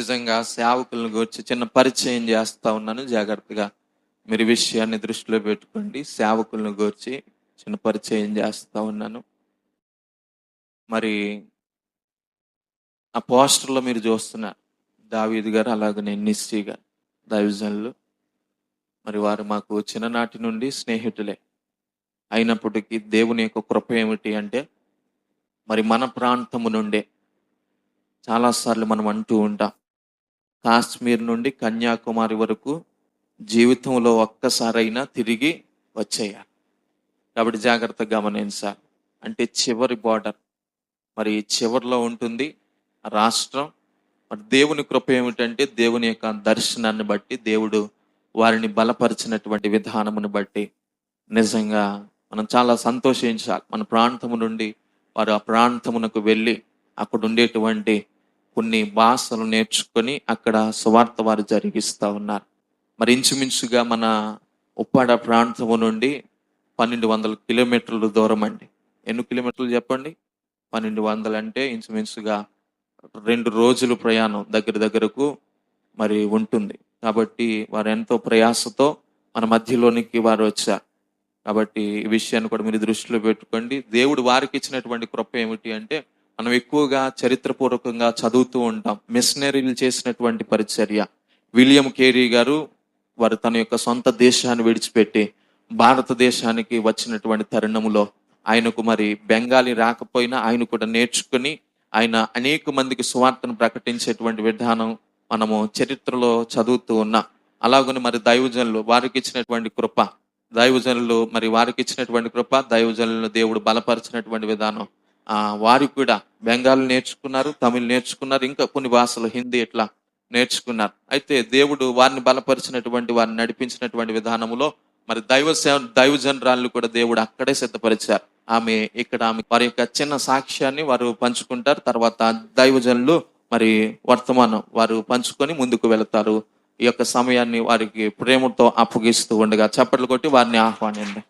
నిజంగా సేవకులను గురించి చిన్న పరిచయం చేస్తా ఉన్నాను. జాగ్రత్తగా మీరు ఈ విషయాన్ని దృష్టిలో పెట్టుకోండి. సేవకులను గురించి చిన్న పరిచయం చేస్తా ఉన్నాను. మరి ఆ పోస్టర్లో మీరు చూస్తున్నారు దావీదు గారు, అలాగనే నిస్సీ గారు దైవజనులు. మరి వారు మాకు చిన్ననాటి నుండి స్నేహితులే. అయినప్పటికీ దేవుని యొక్క కృప ఏమిటి అంటే, మరి మన ప్రాంతము నుండే చాలాసార్లు మనం అంటూ ఉంటాం, కాశ్మీర్ నుండి కన్యాకుమారి వరకు జీవితంలో ఒక్కసారైనా తిరిగి వచ్చేయాలి. కాబట్టి జాగ్రత్తగా గమనించాలి. అంటే చివరి బార్డర్, మరి చివరిలో ఉంటుంది ఆ రాష్ట్రం. మరి దేవుని కృప ఏమిటంటే, దేవుని యొక్క దర్శనాన్ని బట్టి, దేవుడు వారిని బలపరిచినటువంటి విధానమును బట్టి నిజంగా మనం చాలా సంతోషించాలి. మన ప్రాంతము నుండి వారు ఆ ప్రాంతమునకు వెళ్ళి అక్కడ ఉండేటువంటి కొన్ని భాషలు నేర్చుకొని అక్కడ సువార్త వారు జరిగిస్తూ ఉన్నారు. మరి ఇంచుమించుగా మన ఉప్పాడ ప్రాంతము నుండి 1200 కిలోమీటర్ల దూరం అండి. ఎన్ని కిలోమీటర్లు చెప్పండి? 1200 అంటే ఇంచుమించుగా 2 రోజులు ప్రయాణం దగ్గరకు మరి ఉంటుంది. కాబట్టి వారు ఎంతో ప్రయాసతో మన మధ్యలోనికి వారు వచ్చారు. కాబట్టి ఈ విషయాన్ని కూడా మీరు దృష్టిలో పెట్టుకోండి. దేవుడు వారికి ఇచ్చినటువంటి కృప ఏమిటి అంటే, మనం ఎక్కువగా చరిత్రపూర్వకంగా చదువుతూ ఉంటాం మిషనరీలు చేసినటువంటి పరిచర్య. విలియం కేరీ గారు వారు తన యొక్క సొంత దేశాన్ని విడిచిపెట్టి భారతదేశానికి వచ్చినటువంటి తరుణములో ఆయనకు మరి బెంగాలీ రాకపోయినా ఆయన కూడా నేర్చుకుని ఆయన అనేక మందికి సువార్తను ప్రకటించేటువంటి విధానం మనము చరిత్రలో చదువుతూ ఉన్నాం. అలాగని మరి దైవజనులు వారికి ఇచ్చినటువంటి కృప, దైవజనులను దేవుడు బలపరిచినటువంటి విధానం. వారు కూడా బెంగాలీ నేర్చుకున్నారు, తమిళ్ నేర్చుకున్నారు, ఇంకా కొన్ని భాషలు హిందీ ఇట్లా నేర్చుకున్నారు. అయితే దేవుడు వారిని బలపరిచినటువంటి, వారిని నడిపించినటువంటి విధానములో మరి దైవజనరాలను కూడా దేవుడు అక్కడే సిద్ధపరిచారు. ఆమె వారి యొక్క చిన్న సాక్ష్యాన్ని వారు పంచుకుంటారు. తర్వాత దైవజనులు మరి వర్తమానం వారు పంచుకొని ముందుకు వెళతారు. ఈ యొక్క సమయాన్ని వారికి ప్రేమతో అప్పగిస్తూ ఉండగా చప్పట్లు కొట్టి వారిని ఆహ్వానించండి.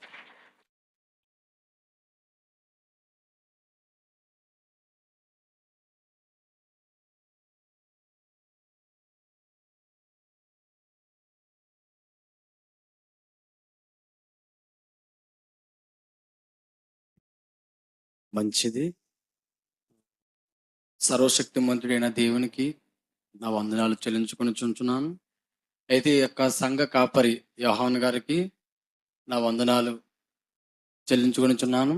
మంచిది. సర్వశక్తిమంతుడైన దేవునికి నా వందనాలు చెల్లించుకొనిచున్నాను. అయితే ఈ యొక్క సంఘ కాపరి యోహాన్ గారికి నా వందనాలు చెల్లించుకొనిచున్నాను.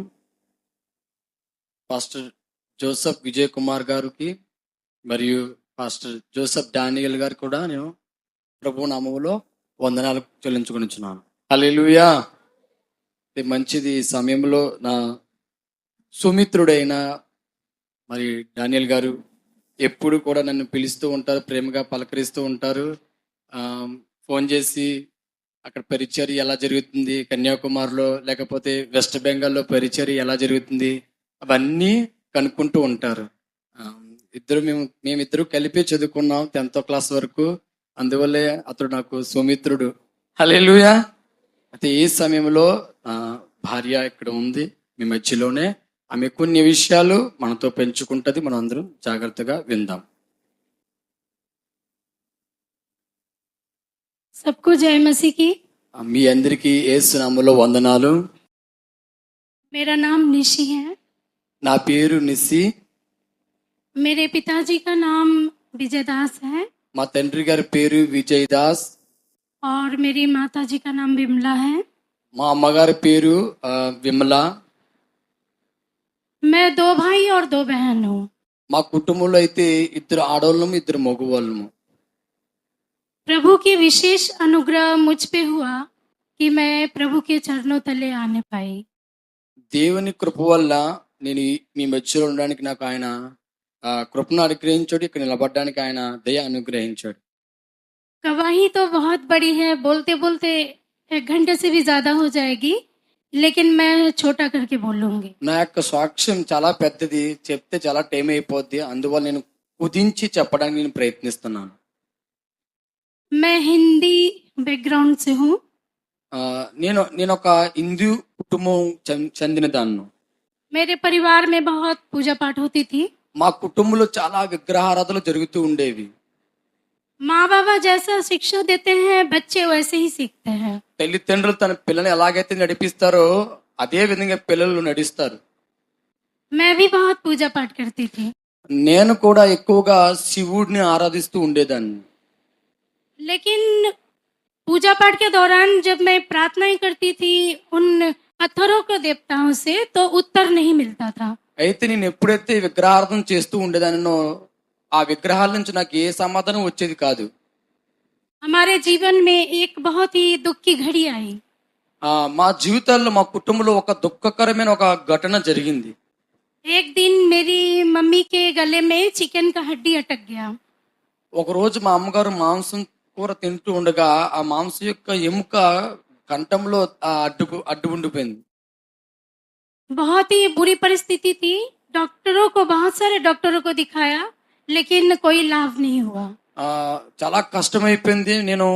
పాస్టర్ జోసెఫ్ విజయ్ కుమార్ గారికి మరియు పాస్టర్ జోసెఫ్ డానియల్ గారికి కూడా నేను ప్రభు నామములో వందనాలు చెల్లించుకొనిచున్నాను. హల్లెలూయా. మంచిది. ఈ సమయంలో నా సుమిత్రుడైన మరి డానియల్ గారు ఎప్పుడు కూడా నన్ను పిలుస్తూ ఉంటారు, ప్రేమగా పలకరిస్తూ ఉంటారు. ఫోన్ చేసి అక్కడ పరిచర్య ఎలా జరుగుతుంది, కన్యాకుమారిలో లేకపోతే వెస్ట్ బెంగాల్లో పరిచర్య ఎలా జరుగుతుంది అవన్నీ కనుక్కుంటూ ఉంటారు. మేమిద్దరు కలిపి చదువుకున్నాం 10th క్లాస్ వరకు. అందువల్లే అతడు నాకు సుమిత్రుడు. హల్లెలూయా. అయితే ఈ సమయంలో భార్య ఇక్కడ ఉంది మీ మధ్యలోనే. ఆమె కొన్ని విషయాలు మనతో పెంచుకుంటది. మనం అందరం జాగ్రత్తగా విందాం. सबको जय मसीह की। మీ అందరికీ యేసు నామములో వందనాలు. मेरा नाम निशी है। నా పేరు నిస్సి. मेरे पिताजी का नाम विजय दास है మా తండ్రి గారి పేరు విజయ్ దాస్. और मेरी माताजी का नाम विमला है। మా అమ్మగారి పేరు విమల. मैं 2 भाई और 2 बहन हूँ। మా కుటుంబంలో అయితే 2 ఆడవాళ్ళము 2 మగవాళ్ళము. प्रभु की विशेष अनुग्रह मुझ पे हुआ कि मैं प्रभु के चरणों तले आने पाई। దేవుని కృప వల్ల నేను మీ మధ్యలో ఉండడానికి నాకు ఆయన కృపను అనుగ్రహించాడు. ఇక్కడ నిలబడడానికి ఆయన దయ అనుగ్రహించాడు. गवाही तो बहुत बड़ी है, बोलते बोलते 1 घंटे से भी ज्यादा हो जाएगी, लेकिन मैं छोटा करके बोलूंगी। నా యొక్క సాక్ష్యం చాలా పెద్దది, చెప్తే చాలా టైం అయిపోద్ది. అందువల్ల నేను కుదించి చెప్పడానికి నేను ప్రయత్నిస్తున్నాను. मैं हिंदी बैकग्राउंड से हूँ। నేను ఒక హిందూ కుటుంబం చెందిన దాన్ని. मेरे परिवार में बहुत पूजा पाठ होती थी। మా కుటుంబంలో చాలా విగ్రహారాధనలు జరుగుతూ ఉండేవి. माँ बाबा जैसा शिक्षा देते हैं बच्चे वैसे ही सीखते हैं। తల్లిదండ్రులు తన పిల్లల్ని ఎలాగైతే నడిపిస్తారో అదే విధంగా పిల్లలు నడుస్తారు. मैं भी बहुत पूजा पाठ करती थी, నేను కూడా ఎక్కువగా శివుడిని ఆరాధిస్తూ ఉండేదాన్ని. लेकिन पूजा पाठ के दौरान जब मैं प्रार्थनाएं करती थी उन पत्थरों को देवताओं से, तो उत्तर नहीं मिलता था। అయితే నేను ఎప్పుడైతే విగ్రహార్థం చేస్తూ ఉండేదానినో ఆ విగ్రహాల నుంచి నాకు ఏ సమాధానం వచ్చేది కాదు. हमारे जीवन में एक बहुत ही दुख की घड़ी आई। మా జీవితాల్లో మా కుటుంబంలో ఒక దుఃఖకరమైన ఒక ఘటన జరిగింది. एक दिन मेरी मम्मी के गले में चिकन का हड्डी अटक गया। ఒక రోజు మా అమ్మగారు మాంసం కూర తింటూ ఉండగా ఆ మాంసం యొక్క ఎముక కంఠంలో అడ్డు ఉండిపోయింది. बहुत ही बुरी परिस्थिति थी। डॉक्टरों को, बहुत सारे डॉक्टरों को दिखाया, लेकिन कोई लाभ नहीं हुआ। చాలా కష్టమైపోయింది. నేను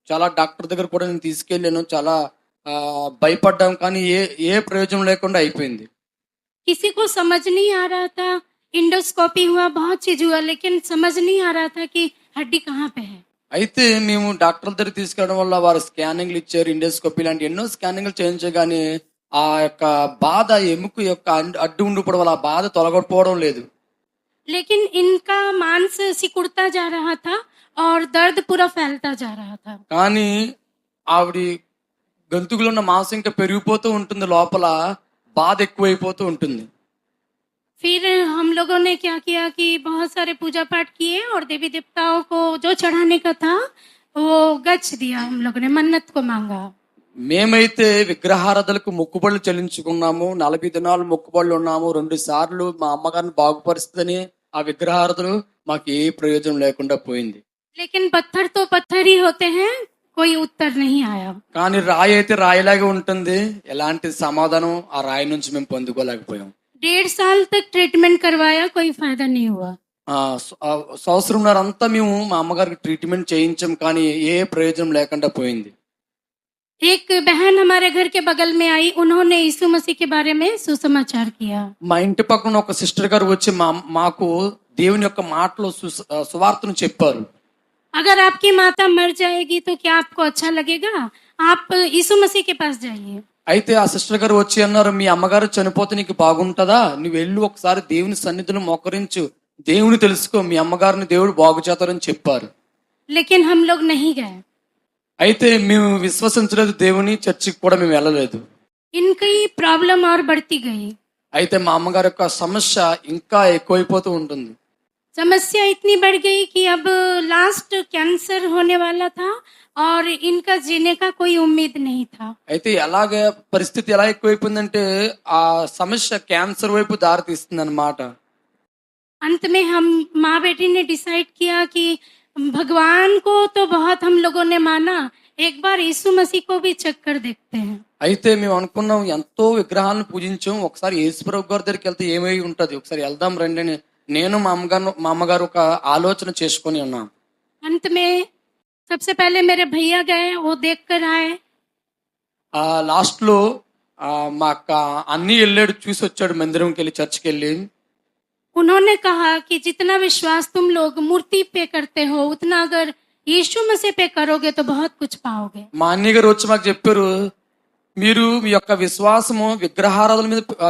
చాలా డాక్టర్ దగ్గర కూడా నేను తీసుకెళ్ళాను. చాలా భయపడ్డాం, కానీ ఏ ప్రయోజనం లేకుండా అయిపోయింది. किसी को समझ नहीं आ रहा था। इंडोस्कोपी हुआ, बहुत चीज हुआ, लेकिन समझ नहीं आ रहा था कि हड्डी कहाँ पे है। అయితే మేము డాక్టర్ దగ్గర తీసుకెళ్ళడం వల్ల వారు స్కానింగ్లు ఇచ్చారు, ఇండోస్కోపీ లాంటి ఎన్నో స్కానింగ్లు చేయించగానే ఆ యొక్క బాధ, ఎముక యొక్క అడ్డు ఉండిపోవడం వల్ల ఆ బాధ తొలగకపోవడం లేదు. लेकिन इनका मांस सिकुड़ता जा रहा था और दर्द पूरा फैलता जा रहा था। కానీ ఆవిడ గొంతుకులో ఉన్న మాంసం ఇంకా పెరిగిపోతూ ఉంటుంది, లోపల బాధ ఎక్కువైపోతూ ఉంటుంది. फिर हम लोगों ने क्या किया कि बहुत सारे पूजा पाठ किए और देवी देवताओं को जो चढ़ाने का था वो गच दिया। हम लोगों ने मन्नत को मांगा। మేమైతే విగ్రహారాధనలకు మొక్కుబడులు చెల్లించుకున్నాము. 40 దినాలు మొక్కుబడులు ఉన్నాము. 2 సార్లు మా అమ్మగారిని బాగుపరుస్తుందని ఆ విగ్రహారాధనలు మాకు ఏ ప్రయోజనం లేకుండా పోయింది. लेकिन पत्थर तो पत्थर ही होते हैं, कोई उत्तर नहीं आया। కానీ రాయి అయితే రాయిలాగే ఉంటుంది, ఎలాంటి సమాధానం ఆ రాయి నుంచి మేము పొందుకోలేకపోయాం. 1.5 साल तक ट्रीटमेंट करवाया, कोई फायदा नहीं हुआ। సంవత్సరంన్నర అంతా మేము మా అమ్మగారికి ట్రీట్మెంట్ చేయించాం, కానీ ఏ ప్రయోజనం లేకుండా పోయింది. एक बहन हमारे घर के बगल में आई, उन्होंने यीशु मसीह के बारे में सुसमाचार किया। మా ఇంటి పక్కన ఒక సిస్టర్ గారు వచ్చి మాకు దేవుని యొక్క మాటలో సువార్తను చెప్పారు. अगर आपकी माता मर जाएगी तो क्या आपको अच्छा लगेगा? आप यीशु मसीह के पास जाइए। అయితే ఆ సిస్టర్ గారు వచ్చి అన్నారు, మీ అమ్మగారు చనిపోతే నీకు బాగుంటుందా? నువ్వు వెళ్ళి ఒకసారి దేవుని సన్నిధిలో మోకరించు, దేవుని తెలుసుకో, మీ అమ్మగారిని దేవుడు బాగు చేస్తారని చెప్పారు. लेकिन हम लोग नहीं गए। అయితే మేము విశ్వసించలేదు, దేవుని చర్చికి కూడా మేము వెళ్ళలేదు. इनकी प्रॉब्लम और बढ़ती गई। అయితే మా అమ్మగారి యొక్క సమస్య ఇంకా ఎక్కువైపోతూ ఉంటుంది. समस्या इतनी बढ़ गई कि अब लास्ट कैंसर होने वाला था और इनका जीने का कोई उम्मीद नहीं था। అయితే ఎలాగ పరిస్థితి ఎలా ఎక్కువైపోయిందంటే ఆ సమస్య క్యాన్సర్ వైపు దారి తీస్తుంది అన్నమాట. अंत में हम माँ बेटी ने डिसाइड किया कि भगवान को तो बहुत हम लोगों ने माना, एक बार यीशु मसीह को भी चेक कर देखते हैं। అయితే మేము అనుకున్నాం, ఎంతో విగ్రహాలను పూజించాం, ఒకసారి యేసుప్రభు గారి దగ్గరికి వెళ్తే ఏమై ఉంటది, ఒకసారి వెళ్దాం రండి అని నేను మా అమ్మగారు ఒక ఆలోచన చేసుకొని ఉన్నాం. अंत में सबसे पहले मेरे भैया गए, वो देख कर आए। లాస్ట్ లో మా అక్క అన్ని వెళ్ళాడు, చూసి వచ్చాడు, మందిరంకి వెళ్ళి, చర్చికి వెళ్ళి. उन्होंने कहा कि जितना विश्वास तुम लोग मूर्ति पे करते हो, उतना अगर यीशु मसीह पे करोगे तो बहुत कुछ पाओगे। మా అన్నయ్య గారు వచ్చి మాకు చెప్పారు, మీరు మీ యొక్క విశ్వాసము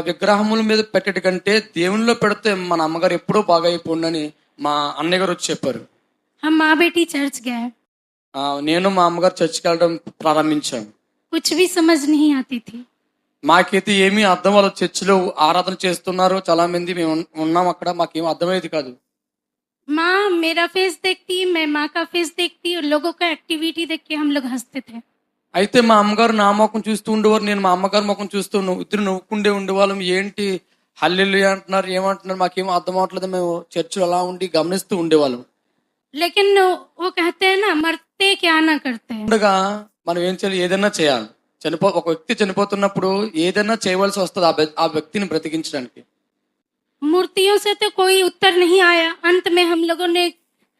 విగ్రహముల మీద పెట్టడం కంటే దేవునిలో పెడితే మన అమ్మగారు ఎప్పుడో బాగా అయిపోండి మా అన్నయ్య గారు వచ్చి చెప్పారు. हम माँ बेटी चर्च गए। నేను మా అమ్మగారు చర్చికి వెళ్ళడం ప్రారంభించాను. कुछ भी समझ नहीं आती थी। మాకైతే ఏమీ అర్థం, వాళ్ళు చర్చిలో ఆరాధన చేస్తున్నారు, చాలా మంది మేము ఉన్నాం అక్కడ, మాకేం అర్థమయ్యేది కాదు. माँ मेरा फेस देखती, मैं माँ का फेस देखती, और लोगों का एक्टिविटी देख के हम लोग हंसते थे। అయితే మా అమ్మగారు నా ముఖం చూస్తూ ఉండేవారు, నేను మా అమ్మగారు ముఖం చూస్తూ ఇద్దరు నవ్వుకుండే ఉండేవాళ్ళం. ఏంటి హల్లెలూయా అంటున్నారు, ఏమంటున్నారు, మాకేమో అర్థం అవట్లేదు, మేము చర్చిలో అలా ఉండి గమనిస్తూ ఉండేవాళ్ళం. लेकिन वो कहते हैं ना, मरते क्या ना करते हैं। ఉండగా మనం ఏం చేయాలి, ఏదైనా చేయాలి. ఒక వ్యక్తి చనిపోతున్నప్పుడు ఏదైనా చేయవలసి వస్తుంది ఆ వ్యక్తిని బ్రతికించడానికి. मूर्तियों से तो कोई उत्तर नहीं आया। अंत में हम लोगों ने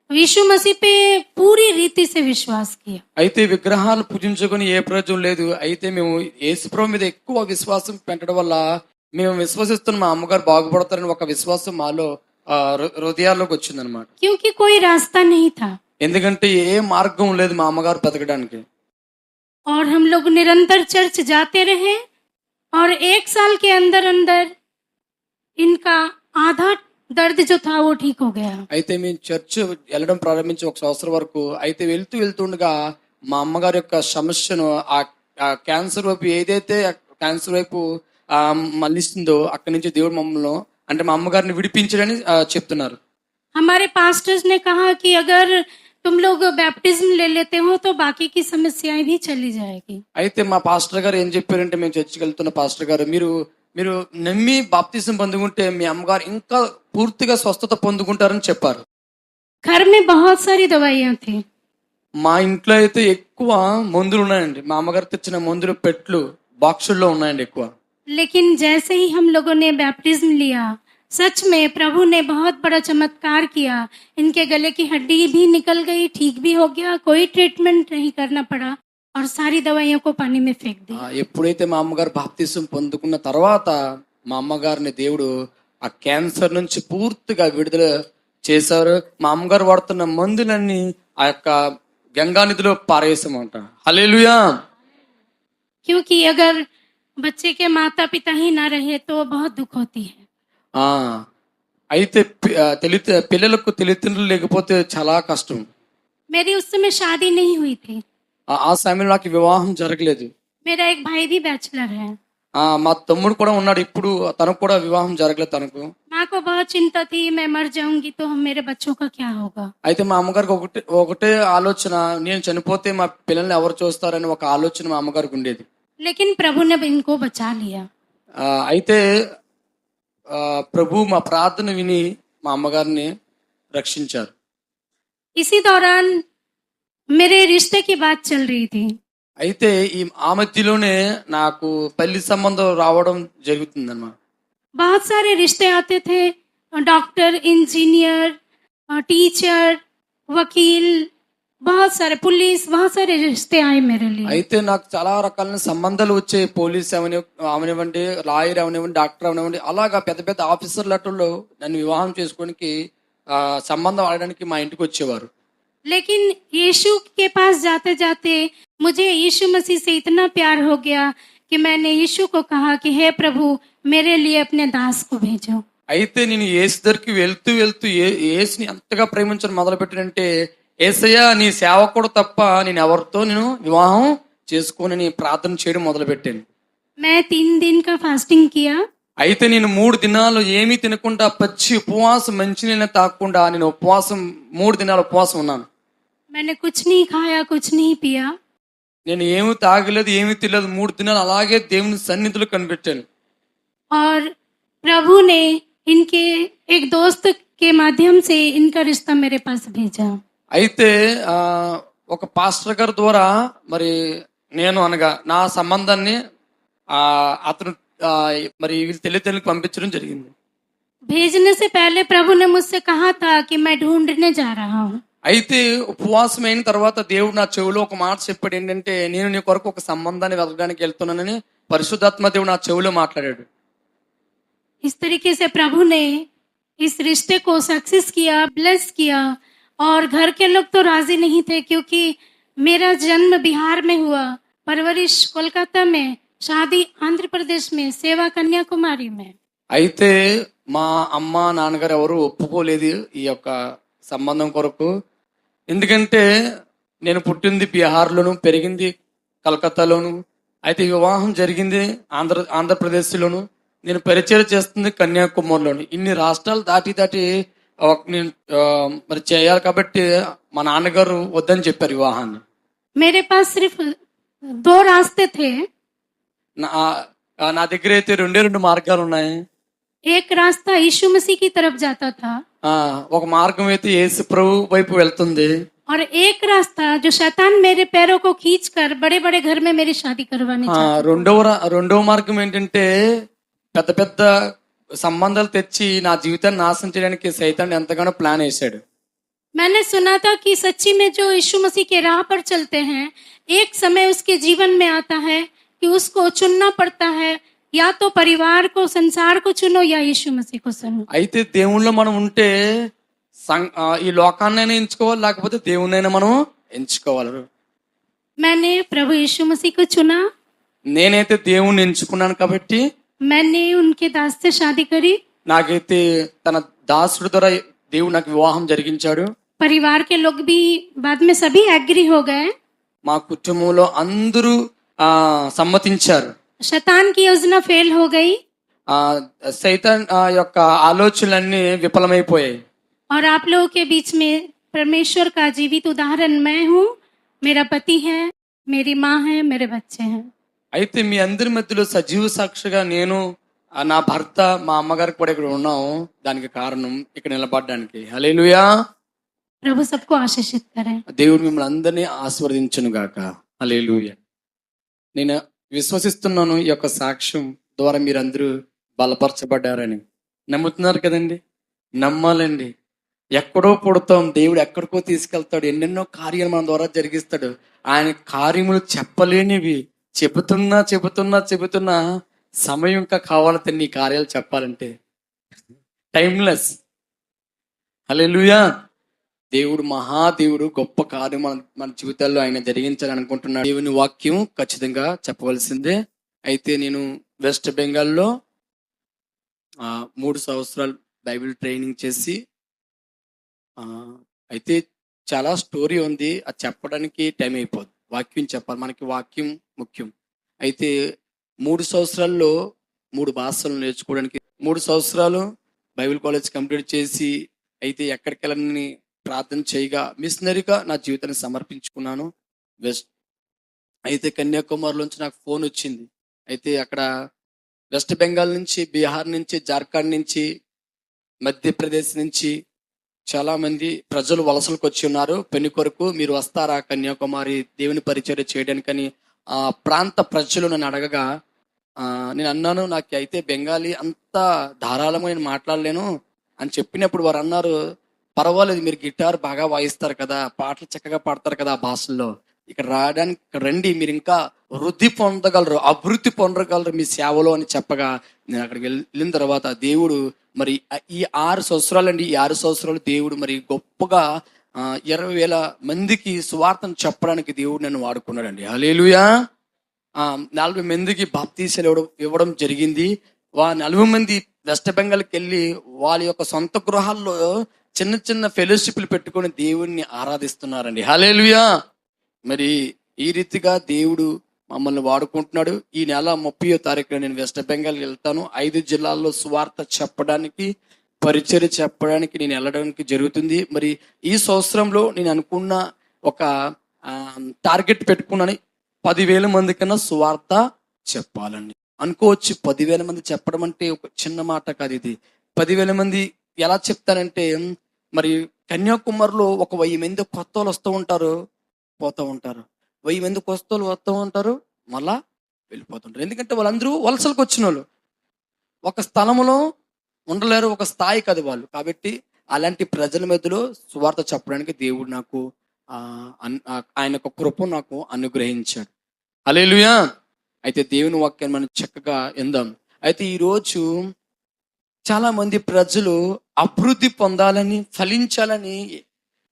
यीशु मसीह पे पूरी रीति से विश्वास किया। అయితే విగ్రహాలు పూజించుకొని ఏ ప్రయోజనం లేదు. అయితే మేము యేసుప్రభు మీద ఎక్కువ విశ్వాసం పెట్టడం వల్ల మేము విశ్వసిస్తున్న మా అమ్మగారు బాగుపడతారని ఒక విశ్వాసం మాలో హృదయాల్లోకి వచ్చిందనమాట. क्योंकि कोई रास्ता नहीं था। ఎందుకంటే ఏ మార్గం లేదు మా అమ్మగారు బతకడానికి. और हम लोग निरंतर चर्च जाते रहे और 1 साल के अंदर अंदर इनका आधा दर्द जो था वो ठीक हो गया। అయితే మేము చర్చ్ వెళ్ళడం ప్రారంభించి 1 సంవత్సరం వరకు అయితే వెళ్తుండగా మా అమ్మగారి యొక్క సమస్యను ఆ క్యాన్సర్ వైపు ఏదైతే క్యాన్సర్ వైపు మళ్ళిస్తుందో అక్కడి నుంచి దేవుడు మమ్మల్ని అంటే మా అమ్మగారిని విడిపించడని చెప్తున్నారు. हमारे पास्टर्स ने कहा कि अगर तुम लोग बैप्टिज्म ले लेते हो तो बाकी की समस्याएं भी चली जाएगी। అయితే మా పాస్టర్ గారు ఏం చెప్పారంటే మేము చర్చికి వెళ్తున్న పాస్టర్ గారు మీరు నమ్మి బాప్తిజం పొందుకుంటే మీ అమ్మగారు ఇంకా పూర్తిగా స్వస్థత పొందుకుంటారని చెప్పారు. घर में बहुत सारी दवाइयां थी। మా ఇంట్లో అయితే ఎక్కువ మందులు ఉన్నాయండి. మా అమ్మగారు తెచ్చిన మందులు పెట్లు బాక్సుల్లో ఉన్నాయండి ఎక్కువ. लेकिन जैसे ही हम लोगों ने बैप्टिज्म लिया सच में प्रभु ने बहुत बड़ा चमत्कार किया। इनके गले की हड्डी भी निकल गई, ठीक भी हो गया, कोई ट्रीटमेंट नहीं करना पड़ा और सारी दवाइयों को पानी में फेंक दी। ఎప్పుడైతే మా అమ్మగారు బాప్తిజం పొందుకున్న తర్వాత మా అమ్మగారిని దేవుడు ఆ క్యాన్సర్ నుంచి పూర్తిగా విడుదల చేశారు. మా అమ్మగారు వాడుతున్న మందులన్నీ ఆ యొక్క గంగా నదిలో పారేసామంట. హల్లెలూయా. क्योंकि अगर बच्चे के माता पिता ही ना रहे तो बहुत दुख होती है। అయితే పిల్లలకు తల్లిదండ్రులు లేకపోతే చాలా కష్టం. मेरी उस समय शादी नहीं हुई थी। ఆ సమయంలో నాకు వివాహం జరగలేదు. मेरा एक भाई भी बैचलर है। మా తమ్ముడు కూడా ఉన్నాడు. ఇప్పుడు తనకు కూడా వివాహం జరగలేదు తనకు. माँ को बहुत चिंता थी मैं मर जाऊंगी तो मेरे बच्चों का क्या होगा। అయితే మా అమ్మగారికి ఒకటే ఆలోచన, నేను చనిపోతే మా పిల్లల్ని ఎవరు చూస్తారని ఒక ఆలోచన మా అమ్మగారికి ఉండేది. लेकिन प्रभु ने इनको बचा लिया। అయితే ప్రభు మా ప్రార్థన విని మా అమ్మగారిని రక్షించారు. इसी दौरान मेरे रिश्ते की बात चल रही थी। అయితే ఆ మధ్యలోనే నాకు పెళ్లి సంబంధం రావడం జరుగుతుందన్నమాట. बहुत सारे रिश्ते आते थे, डॉक्टर, इंजीनियर, टीचर, वकील, बहुत सारे पुलिस, बहुत सारे रिश्ते आए मेरे लिए। అయితే నాకు చాలా రకాలైన సంబంధాలు వచ్చాయి. పోలీస్ అవనివ్వండి, లాయర్ అవనివ్వండి, డాక్టర్ అవనివ్వండి, అలాగా పెద్ద పెద్ద ఆఫీసర్లతో నన్ను వివాహం చేసుకోవడానికి సంబంధం ఆడడానికి మా ఇంటికి వచ్చేవారు. लेकिन यीशु के पास जाते जाते मुझे यीशु मसीह से इतना प्यार हो गया कि मैंने यीशु को कहा कि हे प्रभु मेरे लिए अपने दास को भेजो। అయితే నేను యేసు దగ్గరికి వెళ్తూ యేసుని ఎంతగా ప్రేమించడం మొదలు పెట్టానంటే, యేసయ్య నీ సేవకుడు తప్ప నేను ఎవరితో నేను వివాహం చేసుకోనని ప్రార్థన చేయడం మొదలు పెట్టాను. मैं 3 दिन का फास्टिंग किया। అయితే నేను 3 దినాలు ఏమీ తినకుండా పచ్చి ఉపవాసం, మంచినీళ్ళని తాగకుండా నేను 3 దినాలు ఉపవాసం ఉన్నాను. मैंने कुछ नहीं खाया, कुछ नहीं पिया। నేను ఏమీ తాగలేదు, ఏమీ తినలేదు. 3 దినాలు అలాగే దేవుని సన్నిధిలో కనిపెట్టాను. और प्रभु ने इनके एक दोस्त के माध्यम से इनका रिश्ता मेरे पास भेजा। అయితే ఒక పాస్టర్ గారి ద్వారా మరి నేను అనగా నా సంబంధాన్ని అతను మరి వీళ్ళ తల్లిదండ్రులకు పంపించడం జరిగింది. भेजने से पहले प्रभु ने मुझसे कहा था कि मैं ढूंढने जा रहा हूँ। అయితే ఉపవాసం అయిన తర్వాత దేవుడు నా చెవిలో ఒక మాట చెప్పాడు. ఏంటంటే, నేను నీ కొరకు ఒక సంబంధాన్ని వెతకడానికి వెళ్తున్నానని పరిశుద్ధాత్మ దేవుడు నా చెవిలో మాట్లాడాడు. इस तरीके से प्रभु ने इस रिश्ते को सक्सेस किया, ब्लेस किया। और घर के लोग तो राजी नहीं थे क्योंकि मेरा जन्म बिहार में हुआ, परवरिश कोलकाता में, शादी आंध्र प्रदेश में, सेवा कन्याकुमारी में। అయితే మా అమ్మ నాన్నగారు ఎవరు ఒప్పుకోలేదు ఈ యొక్క సంబంధం కొరకు. ఎందుకంటే నేను పుట్టింది బీహార్లోను, పెరిగింది కలకత్తాలోను. అయితే వివాహం జరిగింది ఆంధ్రప్రదేశ్లోను. నేను పరిచయం చేస్తుంది కన్యాకుమారిలోను. ఇన్ని రాష్ట్రాలు దాటి నేను మరి చేయాలి కాబట్టి మా నాన్నగారు వద్దని చెప్పారు వివాహాన్ని. मेरे पास सिर्फ 2 रास्ते थे। నా దగ్గర అయితే 2 మార్గాలు ఉన్నాయి. एक रास्ता यीशु मसीह की तरफ जाता था ఒక మార్గం అయితే యేసు ప్రభు వైపు వెళ్తుంది. और एक रास्ता जो शैतान मेरे पैरों को खींचकर बड़े बड़े घर में मेरी शादी करवाने चाहता था। రెండవ మార్గం ఏంటంటే, పెద్ద పెద్ద సంబంధాలు తెచ్చి నా జీవితాన్ని నాశనం చేయడానికి సైతాన్ ఎంతగానో ప్లాన్ వేశాడు. मैंने सुना था कि सच्ची में जो यीशु मसीह के राह पर चलते हैं, एक समय उसके जीवन में आता है कि उसको चुनना पड़ता है, या तो परिवार को, संसार को चुनो या यीशु मसीह को सुनो। అయితే దేవుళ్ళో మనం ఉంటే ఈ లోకాన్నైనా ఎంచుకోవాలి, లేకపోతే దేవుణ్ణైనా మనం ఎంచుకోవాలి. मैंने प्रभु यीशु मसीह को चुना, నేనైతే దేవుణ్ణి ఎంచుకున్నాను కాబట్టి मैंने उनके दास से शादी करी, నాకైతే తన దాసుడి ద్వారా దేవుడు నాకు వివాహం జరిగించాడు. परिवार के लोग भी बाद में सभी एग्री हो गए. మా కుటుంబంలో అందరూ సమ్మతించారు. शैतान की योजना फेल हो गई సైతాన్ యొక్క ఆలోచనలన్నీ విఫలమైపోయాయి. और आप लोगों के बीच में परमेश्वर का जीवित उदाहरण मैं हूँ, मेरा पति है, मेरी माँ है, मेरे बच्चे हैं. అయితే మీ అందరి మధ్యలో సజీవ సాక్షిగా నేను, నా భర్త, మా అమ్మగారికి కూడా ఇక్కడ ఉన్నాము. దానికి కారణం ఇక్కడ నిలబడడానికి. హల్లెలూయా. प्रभु सबको आशीषित करें. దేవుడు మిమ్మల్ని అందరినీ ఆశీర్వదించును గాక. హల్లెలూయా. నేను విశ్వసిస్తున్నాను ఈ యొక్క సాక్ష్యం ద్వారా మీరందరూ బలపరచబడ్డారని. నమ్ముతున్నారు కదండి? నమ్మాలండి. ఎక్కడో పుడతాం, దేవుడు ఎక్కడికో తీసుకెళ్తాడు, ఎన్నెన్నో కార్యాలు మన ద్వారా జరిగిస్తాడు. ఆయన కార్యములు చెప్పలేనివి. చెబుతున్నా సమయం ఇంకా కావాలంటే నీ కార్యాలు చెప్పాలంటే టైమ్లెస్. హల్లెలూయా. దేవుడు మహాదేవుడు, గొప్ప కార్యం మన జీవితాల్లో ఆయన జరిగించాలని అనుకుంటున్నాడు. దేవుని వాక్యం ఖచ్చితంగా చెప్పవలసిందే. అయితే నేను వెస్ట్ బెంగాల్లో 3 సంవత్సరాలు బైబిల్ ట్రైనింగ్ చేసి, అయితే చాలా స్టోరీ ఉంది, అది చెప్పడానికి టైం అయిపోదు. వాక్యం చెప్పాలి, మనకి వాక్యం ముఖ్యం. అయితే 3 సంవత్సరాల్లో 3 భాషలు నేర్చుకోవడానికి 3 సంవత్సరాలు బైబిల్ కాలేజ్ కంప్లీట్ చేసి, అయితే ఎక్కడికి వెళ్ళని ప్రార్థన చేయగా మిషనరీగా నా జీవితాన్ని సమర్పించుకున్నాను. అయితే కన్యాకుమారిలోంచి నాకు ఫోన్ వచ్చింది. అయితే అక్కడ వెస్ట్ బెంగాల్ నుంచి, బీహార్ నుంచి, జార్ఖండ్ నుంచి, మధ్యప్రదేశ్ నుంచి చాలా మంది ప్రజలు వలసలకు వచ్చి ఉన్నారు. పెళ్లి కొరకు మీరు వస్తారా కన్యాకుమారి దేవుని పరిచర్య చేయడానికని ఆ ప్రాంత ప్రజలు నన్ను అడగగా నేను అన్నాను, నాకు అయితే బెంగాలీ అంత ధారాళంగా నేను మాట్లాడలేను అని చెప్పినప్పుడు వారు అన్నారు, పర్వాలేదు, మీరు గిటార్ బాగా వాయిస్తారు కదా, పాటలు చక్కగా పాడతారు కదా ఆ భాషల్లో, ఇక్కడ రావడానికి రండి, మీరు ఇంకా వృద్ధి పొందగలరు, అభివృద్ధి పొందగలరు మీ సేవలో అని చెప్పగా, నేను అక్కడికి వెళ్ళిన తర్వాత దేవుడు మరి ఈ 6 సంవత్సరాలు అండి, ఈ 6 సంవత్సరాలు దేవుడు మరి గొప్పగా 20,000 మందికి సువార్తను చెప్పడానికి దేవుడు నన్ను వాడుకున్నాడండి. హల్లెలూయా. 40 మందికి బాప్తీసాలు ఇవ్వడం జరిగింది. 40 మంది వెస్ట్ బెంగాల్కి వెళ్ళి వాళ్ళ యొక్క సొంత గృహాల్లో చిన్న చిన్న ఫెలోషిప్లు పెట్టుకొని దేవుడిని ఆరాధిస్తున్నారండి. హల్లెలూయా. మరి ఈ రీతిగా దేవుడు మమ్మల్ని వాడుకుంటున్నాడు. ఈ నెల 30వ తారీఖున నేను వెస్ట్ బెంగాల్ వెళ్తాను. 5 జిల్లాల్లో సువార్త చెప్పడానికి, పరిచర్య చెప్పడానికి నేను వెళ్ళడానికి జరుగుతుంది. మరి ఈ సంవత్సరంలో నేను అనుకున్న ఒక టార్గెట్ పెట్టుకున్నాను, 10,000 మంది కన్నా సువార్త చెప్పాలండి. అనుకోవచ్చు 10,000 మంది చెప్పడం అంటే ఒక చిన్న మాట కాదు. ఇది 10,000 మంది ఎలా చెప్తానంటే, మరి కన్యాకుమారిలో ఒక 1000 మంది కొత్త వాళ్ళు వస్తూ ఉంటారు, పోతూ ఉంటారు. 1000 మంది కొత్త వాళ్ళు వస్తూ ఉంటారు, మళ్ళా వెళ్ళిపోతుంటారు. ఎందుకంటే వాళ్ళందరూ వలసలకు వచ్చిన వాళ్ళు, ఒక స్థలంలో ఉండలేరు, ఒక స్థాయి కాదు వాళ్ళు. కాబట్టి అలాంటి ప్రజల మధ్యలో సువార్త చెప్పడానికి దేవుడు నాకు ఆయన యొక్క కృప నాకు అనుగ్రహించాడు. హల్లెలూయా. అయితే దేవుని వాక్యాన్ని మనం చక్కగా విందాం. అయితే ఈరోజు చాలా మంది ప్రజలు అభివృద్ధి పొందాలని, ఫలించాలని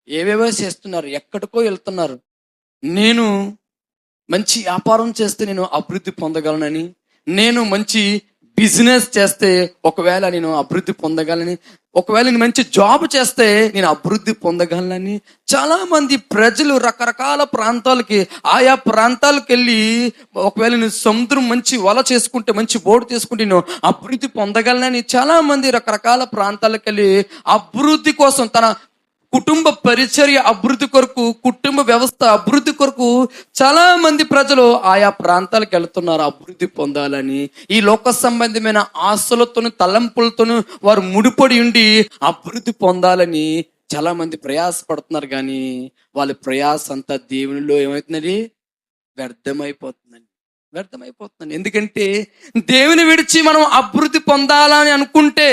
ఏవేవో చేస్తున్నారు, ఎక్కడికో వెళ్తున్నారు. నేను మంచి వ్యాపారం చేస్తే నేను అభివృద్ధి పొందగలనని, నేను మంచి బిజినెస్ చేస్తే ఒకవేళ నేను అభివృద్ధి పొందగలని, ఒకవేళ నేను మంచి జాబ్ చేస్తే నేను అభివృద్ధి పొందగలనని చాలా మంది ప్రజలు రకరకాల ప్రాంతాలకి, ఆయా ప్రాంతాలకు వెళ్ళి ఒకవేళ నేను సముద్రం మంచి వల చేసుకుంటే, మంచి బోర్డు చేసుకుంటే నేను అభివృద్ధి పొందగలనని చాలా మంది రకరకాల ప్రాంతాలకు వెళ్ళి అభివృద్ధి కోసం, తన కుటుంబ పరిచర్య అభివృద్ధి కొరకు, కుటుంబ వ్యవస్థ అభివృద్ధి కొరకు చాలా మంది ప్రజలు ఆయా ప్రాంతాలకు వెళ్తున్నారు అభివృద్ధి పొందాలని. ఈ లోక సంబంధమైన ఆశలతోను తలంపులతోను వారు ముడిపడి ఉండి అభివృద్ధి పొందాలని చాలా మంది ప్రయాసపడుతున్నారు. కానీ వాళ్ళ ప్రయాస అంతా దేవునిలో ఏమవుతున్నది? వ్యర్థమైపోతుందండి. ఎందుకంటే దేవుని విడిచి మనం అభివృద్ధి పొందాలని అనుకుంటే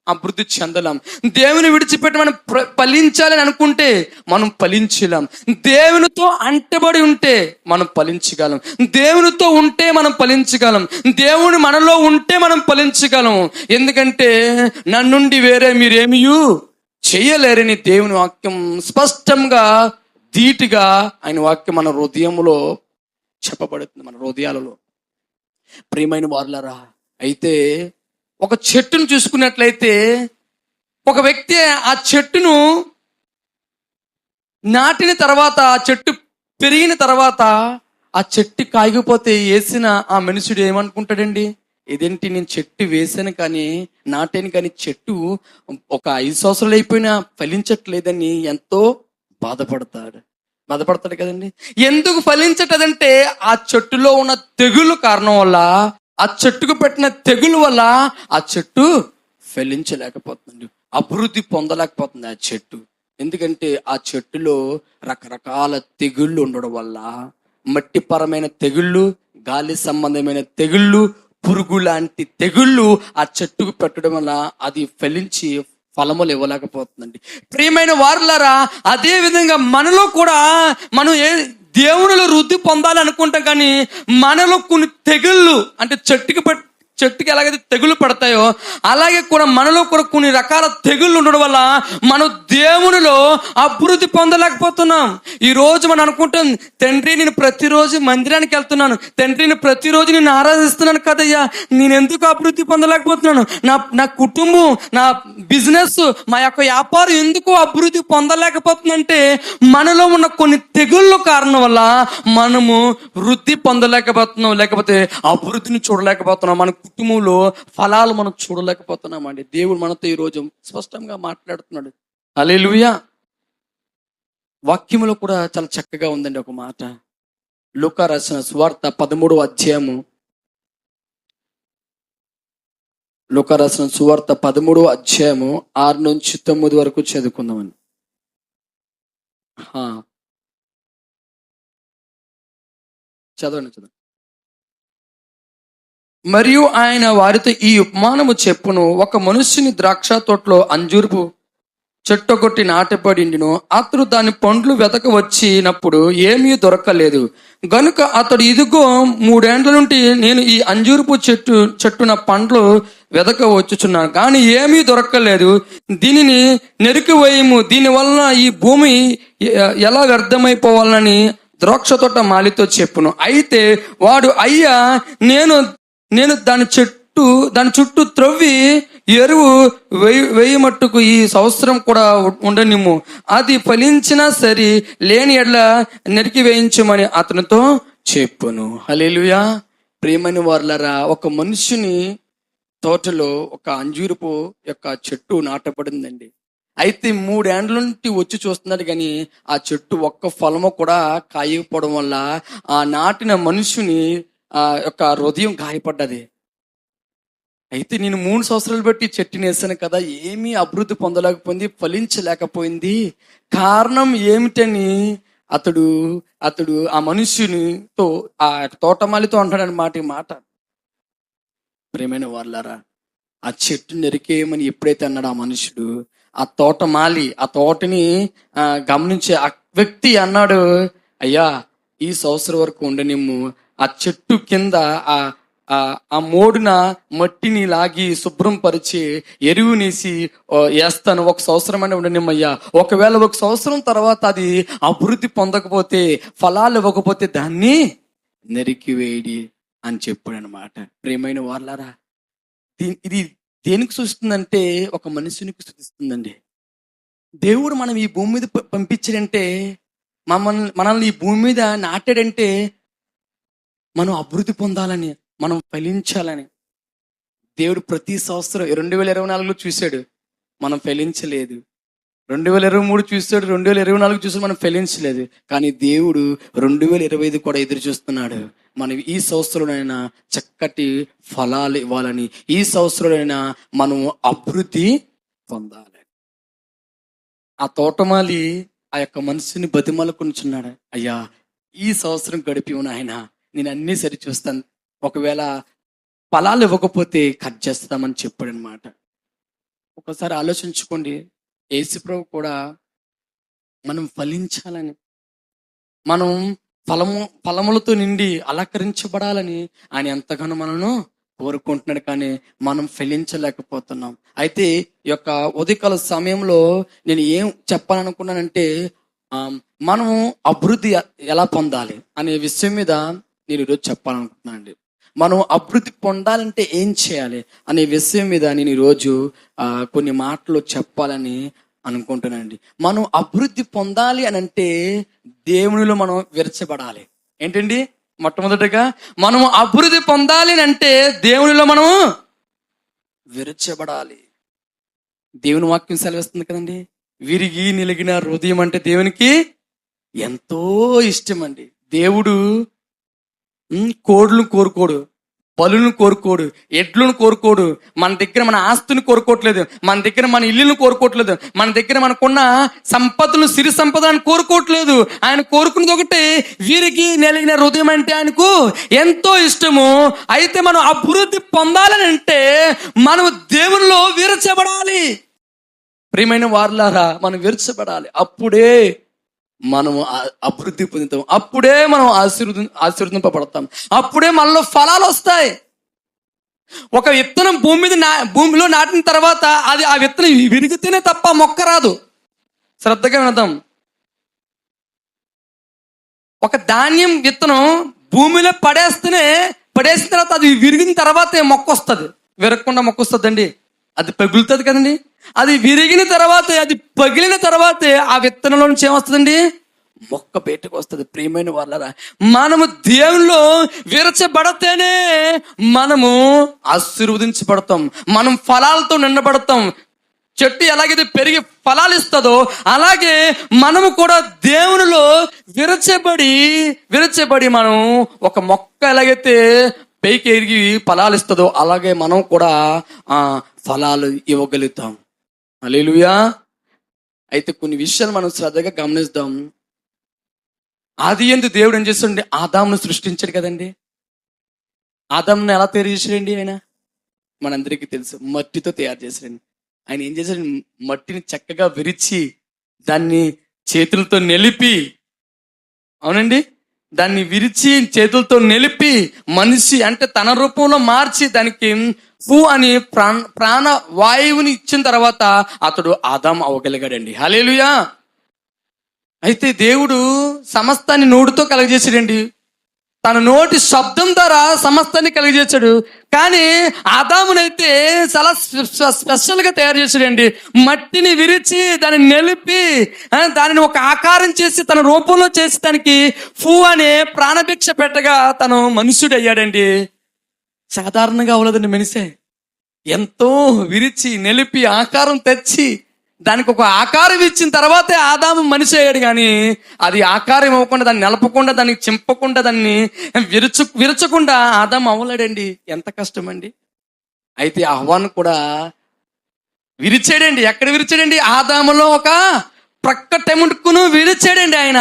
అభివృద్ధి చెందలేం. దేవుని విడిచిపెట్టి మనం ఫలించాలని అనుకుంటే మనం ఫలించలేం. దేవునితో అంటబడి ఉంటే మనం ఫలించగలం. దేవునితో ఉంటే మనం ఫలించగలం. దేవుని మనలో ఉంటే మనం ఫలించగలం. ఎందుకంటే నన్నుండి వేరే మీరేమియూ చేయలేరని దేవుని వాక్యం స్పష్టంగా ధీటుగా ఆయన వాక్యం మన హృదయంలో చెప్పబడుతుంది, మన హృదయాలలో. ప్రియమైన వారులారా, అయితే ఒక చెట్టును చూసుకున్నట్లయితే ఒక వ్యక్తి ఆ చెట్టును నాటిన తర్వాత, ఆ చెట్టు పెరిగిన తర్వాత ఆ చెట్టు కాయకపోతే వేసిన ఆ మనుషుడు ఏమనుకుంటాడండి? ఇదేంటి, నేను చెట్టు వేసాను కానీ, నాటాను కానీ చెట్టు ఒక 5 సంవత్సరాలు అయిపోయినా ఫలించట్లేదని ఎంతో బాధపడతాడు కదండి. ఎందుకు ఫలించటదంటే ఆ చెట్టులో ఉన్న తెగులు కారణం వల్ల, ఆ చెట్టుకు పెట్టిన తెగులు వల్ల ఆ చెట్టు ఫలించలేకపోతుంది, అభివృద్ధి పొందలేకపోతుంది ఆ చెట్టు. ఎందుకంటే ఆ చెట్టులో రకరకాల తెగుళ్ళు ఉండడం వల్ల, మట్టిపరమైన తెగుళ్ళు, గాలి సంబంధమైన తెగుళ్ళు, పురుగు లాంటి తెగుళ్ళు ఆ చెట్టుకు పెట్టడం వల్ల అది ఫలించి ఫలములు ఇవ్వలేకపోతుందండి. ప్రియమైన వారులారా, అదే విధంగా మనలో కూడా మనం దేవునిలో వృద్ధి పొందాలి అనుకుంటాం కానీ మనలో కొన్ని తెగుళ్ళు, అంటే చెట్టుకి ఎలాగైతే తెగులు పడతాయో అలాగే కూడా మనలో కూడా కొన్ని రకాల తెగుళ్ళు ఉండడం వల్ల మనం దేవునిలో అభివృద్ధి పొందలేకపోతున్నాం. ఈ రోజు మనం అనుకుంటాం, తండ్రి నేను ప్రతిరోజు మందిరానికి వెళ్తున్నాను, తండ్రి నేను ప్రతిరోజు నేను ఆరాధిస్తున్నాను కదయ్యా, నేను ఎందుకు అభివృద్ధి పొందలేకపోతున్నాను, నా కుటుంబం, నా బిజినెస్, మా యొక్క వ్యాపారం ఎందుకు అభివృద్ధి పొందలేకపోతుందంటే మనలో ఉన్న కొన్ని తెగుళ్ళ కారణం వల్ల మనము వృద్ధి పొందలేకపోతున్నాం, లేకపోతే అభివృద్ధిని చూడలేకపోతున్నాం, మన కుటుంబంలో ఫలాలు మనం చూడలేకపోతున్నామండి. దేవుడు మనతో ఈరోజు స్పష్టంగా మాట్లాడుతున్నాడు. హల్లెలూయా. వాక్యములో కూడా చాలా చక్కగా ఉందండి ఒక మాట. లూకా రాసిన సువార్త 13వ అధ్యాయము, లూకా రాసిన సువార్త 13వ అధ్యాయము 6 నుంచి 9 వరకు చదువుకుందామని. చదవండి. మరియు ఆయన వారితో ఈ ఉపమానము చెప్పును, ఒక మనుష్యుని ద్రాక్ష తోటలో అంజూరపు చెట్టొకటి నాటబడిండును. అతడు దాని పండ్లు వెతక వచ్చినప్పుడు ఏమీ దొరకలేదు గనుక అతడు, ఇదిగో 3 ఏండ్ల నుండి నేను ఈ అంజూరపు చెట్టున పండ్లు వెతక వచ్చుచున్నాను, కానీ ఏమీ దొరకలేదు. దీనిని నెరికివేయము, దీనివలన ఈ భూమి ఎలా వ్యర్థమైపోవాలని ద్రాక్ష తోట మాలితో చెప్పును. అయితే వాడు, అయ్యా, నేను దాని చుట్టూ త్రవ్వి ఎరువు వేయమట్టుకు ఈ సంవత్సరం కూడా ఉండనిమ్ము, అది ఫలించినా సరి, లేని ఎడ్ల నరికి వేయించమని అతనితో చెప్పును. హల్లెలూయా. ప్రియమైన వారులారా, ఒక మనుషుని తోటలో ఒక అంజూరపు యొక్క చెట్టు నాటబడిందండి. అయితే 3 ఏండ్ల నుండి వచ్చి చూస్తున్నాడు కానీ ఆ చెట్టు ఒక్క ఫలము కూడా కాయకపోవడం వల్ల ఆ నాటిన మనుషుని యొక్క హృదయం గాయపడ్డది. అయితే నేను 3 సంవత్సరాలు బట్టి చెట్టుని వేసాను కదా, ఏమీ అభివృద్ధి పొందలేకపోయింది, ఫలించలేకపోయింది. కారణం ఏమిటని అతడు ఆ మనుష్యునితో, ఆ తోటమాలితో అంటాడన్నమాట ఈ మాట. ప్రియమైన వారులారా, ఆ చెట్టు నరికేయమని ఎప్పుడైతే అన్నాడు ఆ మనుషుడు, ఆ తోటమాలి, ఆ తోటని గమనించే ఆ వ్యక్తి అన్నాడు, అయ్యా, ఈ సంవత్సరం వరకు ఉండనిమ్ము, ఆ చెట్టు కింద ఆ మోడున మట్టిని లాగి శుభ్రం పరిచి ఎరువునేసి వేస్తాను, 1 సంవత్సరం అని ఉండనిమ్మయ్యా. ఒకవేళ 1 సంవత్సరం తర్వాత అది అభివృద్ధి పొందకపోతే, ఫలాలు ఇవ్వకపోతే దాన్ని నరికివేయడి అని చెప్పాడు అనమాట. ప్రియమైన వారులారా, ఇది దేనికి సూచిస్తుందంటే ఒక మనుషునికి సూచిస్తుందండి. దేవుడు మనం ఈ భూమి మీద పంపించాడంటే, మనల్ని ఈ భూమి మీద నాటాడంటే మనం అభివృద్ధి పొందాలని, మనం ఫలించాలని. దేవుడు ప్రతి సంవత్సరం 2024లో చూశాడు, మనం ఫలించలేదు. 2023 చూశాడు, 2024 చూసాడు, మనం ఫలించలేదు. కానీ దేవుడు 2025 కూడా ఎదురు చూస్తున్నాడు. మనం ఈ సంవత్సరంలోనైనా చక్కటి ఫలాలు ఇవ్వాలని, ఈ సంవత్సరంలోనైనా మనం అభివృద్ధి పొందాలి. ఆ తోటమాలి ఆ యొక్క మనసుని బతిమాలుకొనిచున్నాడు, అయ్యా, ఈ సంవత్సరం గడిపి ఆయన నేను అన్నీ సరి చూస్తాను, ఒకవేళ ఫలాలు ఇవ్వకపోతే కట్ చేస్తామని చెప్పాడు అనమాట. ఒకసారి ఆలోచించుకోండి, యేసుప్రభు కూడా మనం ఫలించాలని, మనం ఫలములతో నిండి అలంకరించబడాలని ఆయన ఎంతగానో మనను కోరుకుంటున్నాడు, కానీ మనం ఫలించలేకపోతున్నాం. అయితే ఈ యొక్క ఉదయకాల సమయంలో నేను ఏం చెప్పాలనుకున్నానంటే మనం అభివృద్ధి ఎలా పొందాలి అనే విషయం మీద నేను ఈరోజు చెప్పాలనుకుంటున్నాను అండి. మనం అభివృద్ధి పొందాలంటే ఏం చేయాలి అనే విషయం మీద నేను ఈరోజు కొన్ని మాటలు చెప్పాలని అనుకుంటున్నానండి. మనం అభివృద్ధి పొందాలి అని అంటే దేవునిలో మనం విరచబడాలి. ఏంటండి? మొట్టమొదటిగా మనం అభివృద్ధి పొందాలి అని అంటే దేవునిలో మనం విరచబడాలి. దేవుని వాక్యం సెలవిస్తుంది కదండి, విరిగి నిలిగిన హృదయం అంటే దేవునికి ఎంతో ఇష్టం అండి. దేవుడు కోడ్లను కోరుకోడు, బలులను కోరుకోడు, ఎడ్లను కోరుకోడు, మన దగ్గర మన ఆస్తుని కోరుకోవట్లేదు, మన దగ్గర మన ఇల్లును కోరుకోవట్లేదు, మన దగ్గర మనకున్న సంపదలు సిరి సంపదలను కోరుకోవట్లేదు. ఆయన కోరుకున్నది ఒకటి, వీరికి నెలిగిన హృదయం అంటే ఆయనకు ఎంతో ఇష్టము. అయితే మనం అభివృద్ధి పొందాలని అంటే మనం దేవునిలో విరచబడాలి. ప్రియమైన వారులారా, మనం విరచబడాలి. అప్పుడే మనము అభివృద్ధి పొందుతాం, అప్పుడే మనం ఆశీర్వదింపబడతాం, అప్పుడే మనలో ఫలాలు వస్తాయి. ఒక విత్తనం భూమిలో నాటిన తర్వాత అది ఆ విత్తనం విరిగితేనే తప్ప మొక్క రాదు. శ్రద్ధగా వినదాం. ఒక ధాన్యం విత్తనం భూమిలో పడేసిన తర్వాత అది విరిగిన తర్వాతే మొక్క వస్తుంది. విరగకుండా మొక్క వస్తుందండి, అది పగులుతుంది కదండి. అది విరిగిన తర్వాతే, అది పగిలిన తర్వాతే ఆ విత్తనంలో నుంచి ఏమొస్తుందండి? మొక్క బయటకు వస్తుంది. ప్రియమైన వాళ్ళరా, మనము దేవునిలో విరచబడితేనే మనము ఆశీర్వదించబడతాం, మనం ఫలాలతో నిండబడతాం. చెట్టు ఎలాగైతే పెరిగి ఫలాలు ఇస్తుందో అలాగే మనము కూడా దేవునిలో విరచబడి మనం ఒక మొక్క ఎలాగైతే పైకి ఎరిగి ఫలాలు ఇస్తుందో అలాగే మనం కూడా ఫలాలు ఇవ్వగలుగుతాం. హల్లెలూయా. అయితే కొన్ని విషయాలు మనం శ్రద్ధగా గమనిద్దాం. ఆది యందు దేవుడు ఏం చేస్తుండే? ఆదామును సృష్టించాడు కదండి. ఆదామును ఎలా తయారు చేశాడండి? ఆయన మనందరికీ తెలుసు, మట్టితో తయారు చేశాడండి. ఆయన ఏం చేశాడు? మట్టిని చక్కగా విరిచి దాన్ని చేతులతో నెలిపి, అవునండి, దాన్ని విరిచి చేతులతో నెలిపి మనిషి అంటే తన రూపంలో మార్చి దానికి ఫూ అని ప్రాణ వాయువుని ఇచ్చిన తర్వాత అతడు ఆదాము అవ్వగలిగాడండి. హల్లెలూయా. అయితే దేవుడు సమస్తాన్ని నోటితో కలగజేసాడండి. తన నోటి శబ్దం ద్వారా సమస్తాన్ని కలిగజేశాడు. కానీ ఆదామునైతే చాలా స్పెషల్ గా తయారు చేశాడండి. మట్టిని విరిచి దాన్ని నెలిపి దానిని ఒక ఆకారం చేసి తన రూపంలో చేసి దానికి ఫూ అనే ప్రాణభిక్ష పెట్టగా తను మనుష్యుడు అయ్యాడండి. సాధారణంగా అవ్వలేదండి మనిషే. ఎంతో విరిచి నెలిపి ఆకారం తెచ్చి దానికి ఒక ఆకారం ఇచ్చిన తర్వాతే ఆదాము మనిషి అయ్యాడు. కానీ అది ఆకారం ఇవ్వకుండా, దాన్ని నిలపకుండా, దాన్ని చింపకుండా, దాన్ని విరచకుండా ఆదాము అవ్వలేడండి. ఎంత కష్టం అండి. అయితే అహ్వాను కూడా విరిచాడండి. ఎక్కడ విరిచాడండి? ఆదాములో ఒక ప్రక్కటెముడుకును విరిచాడండి. ఆయన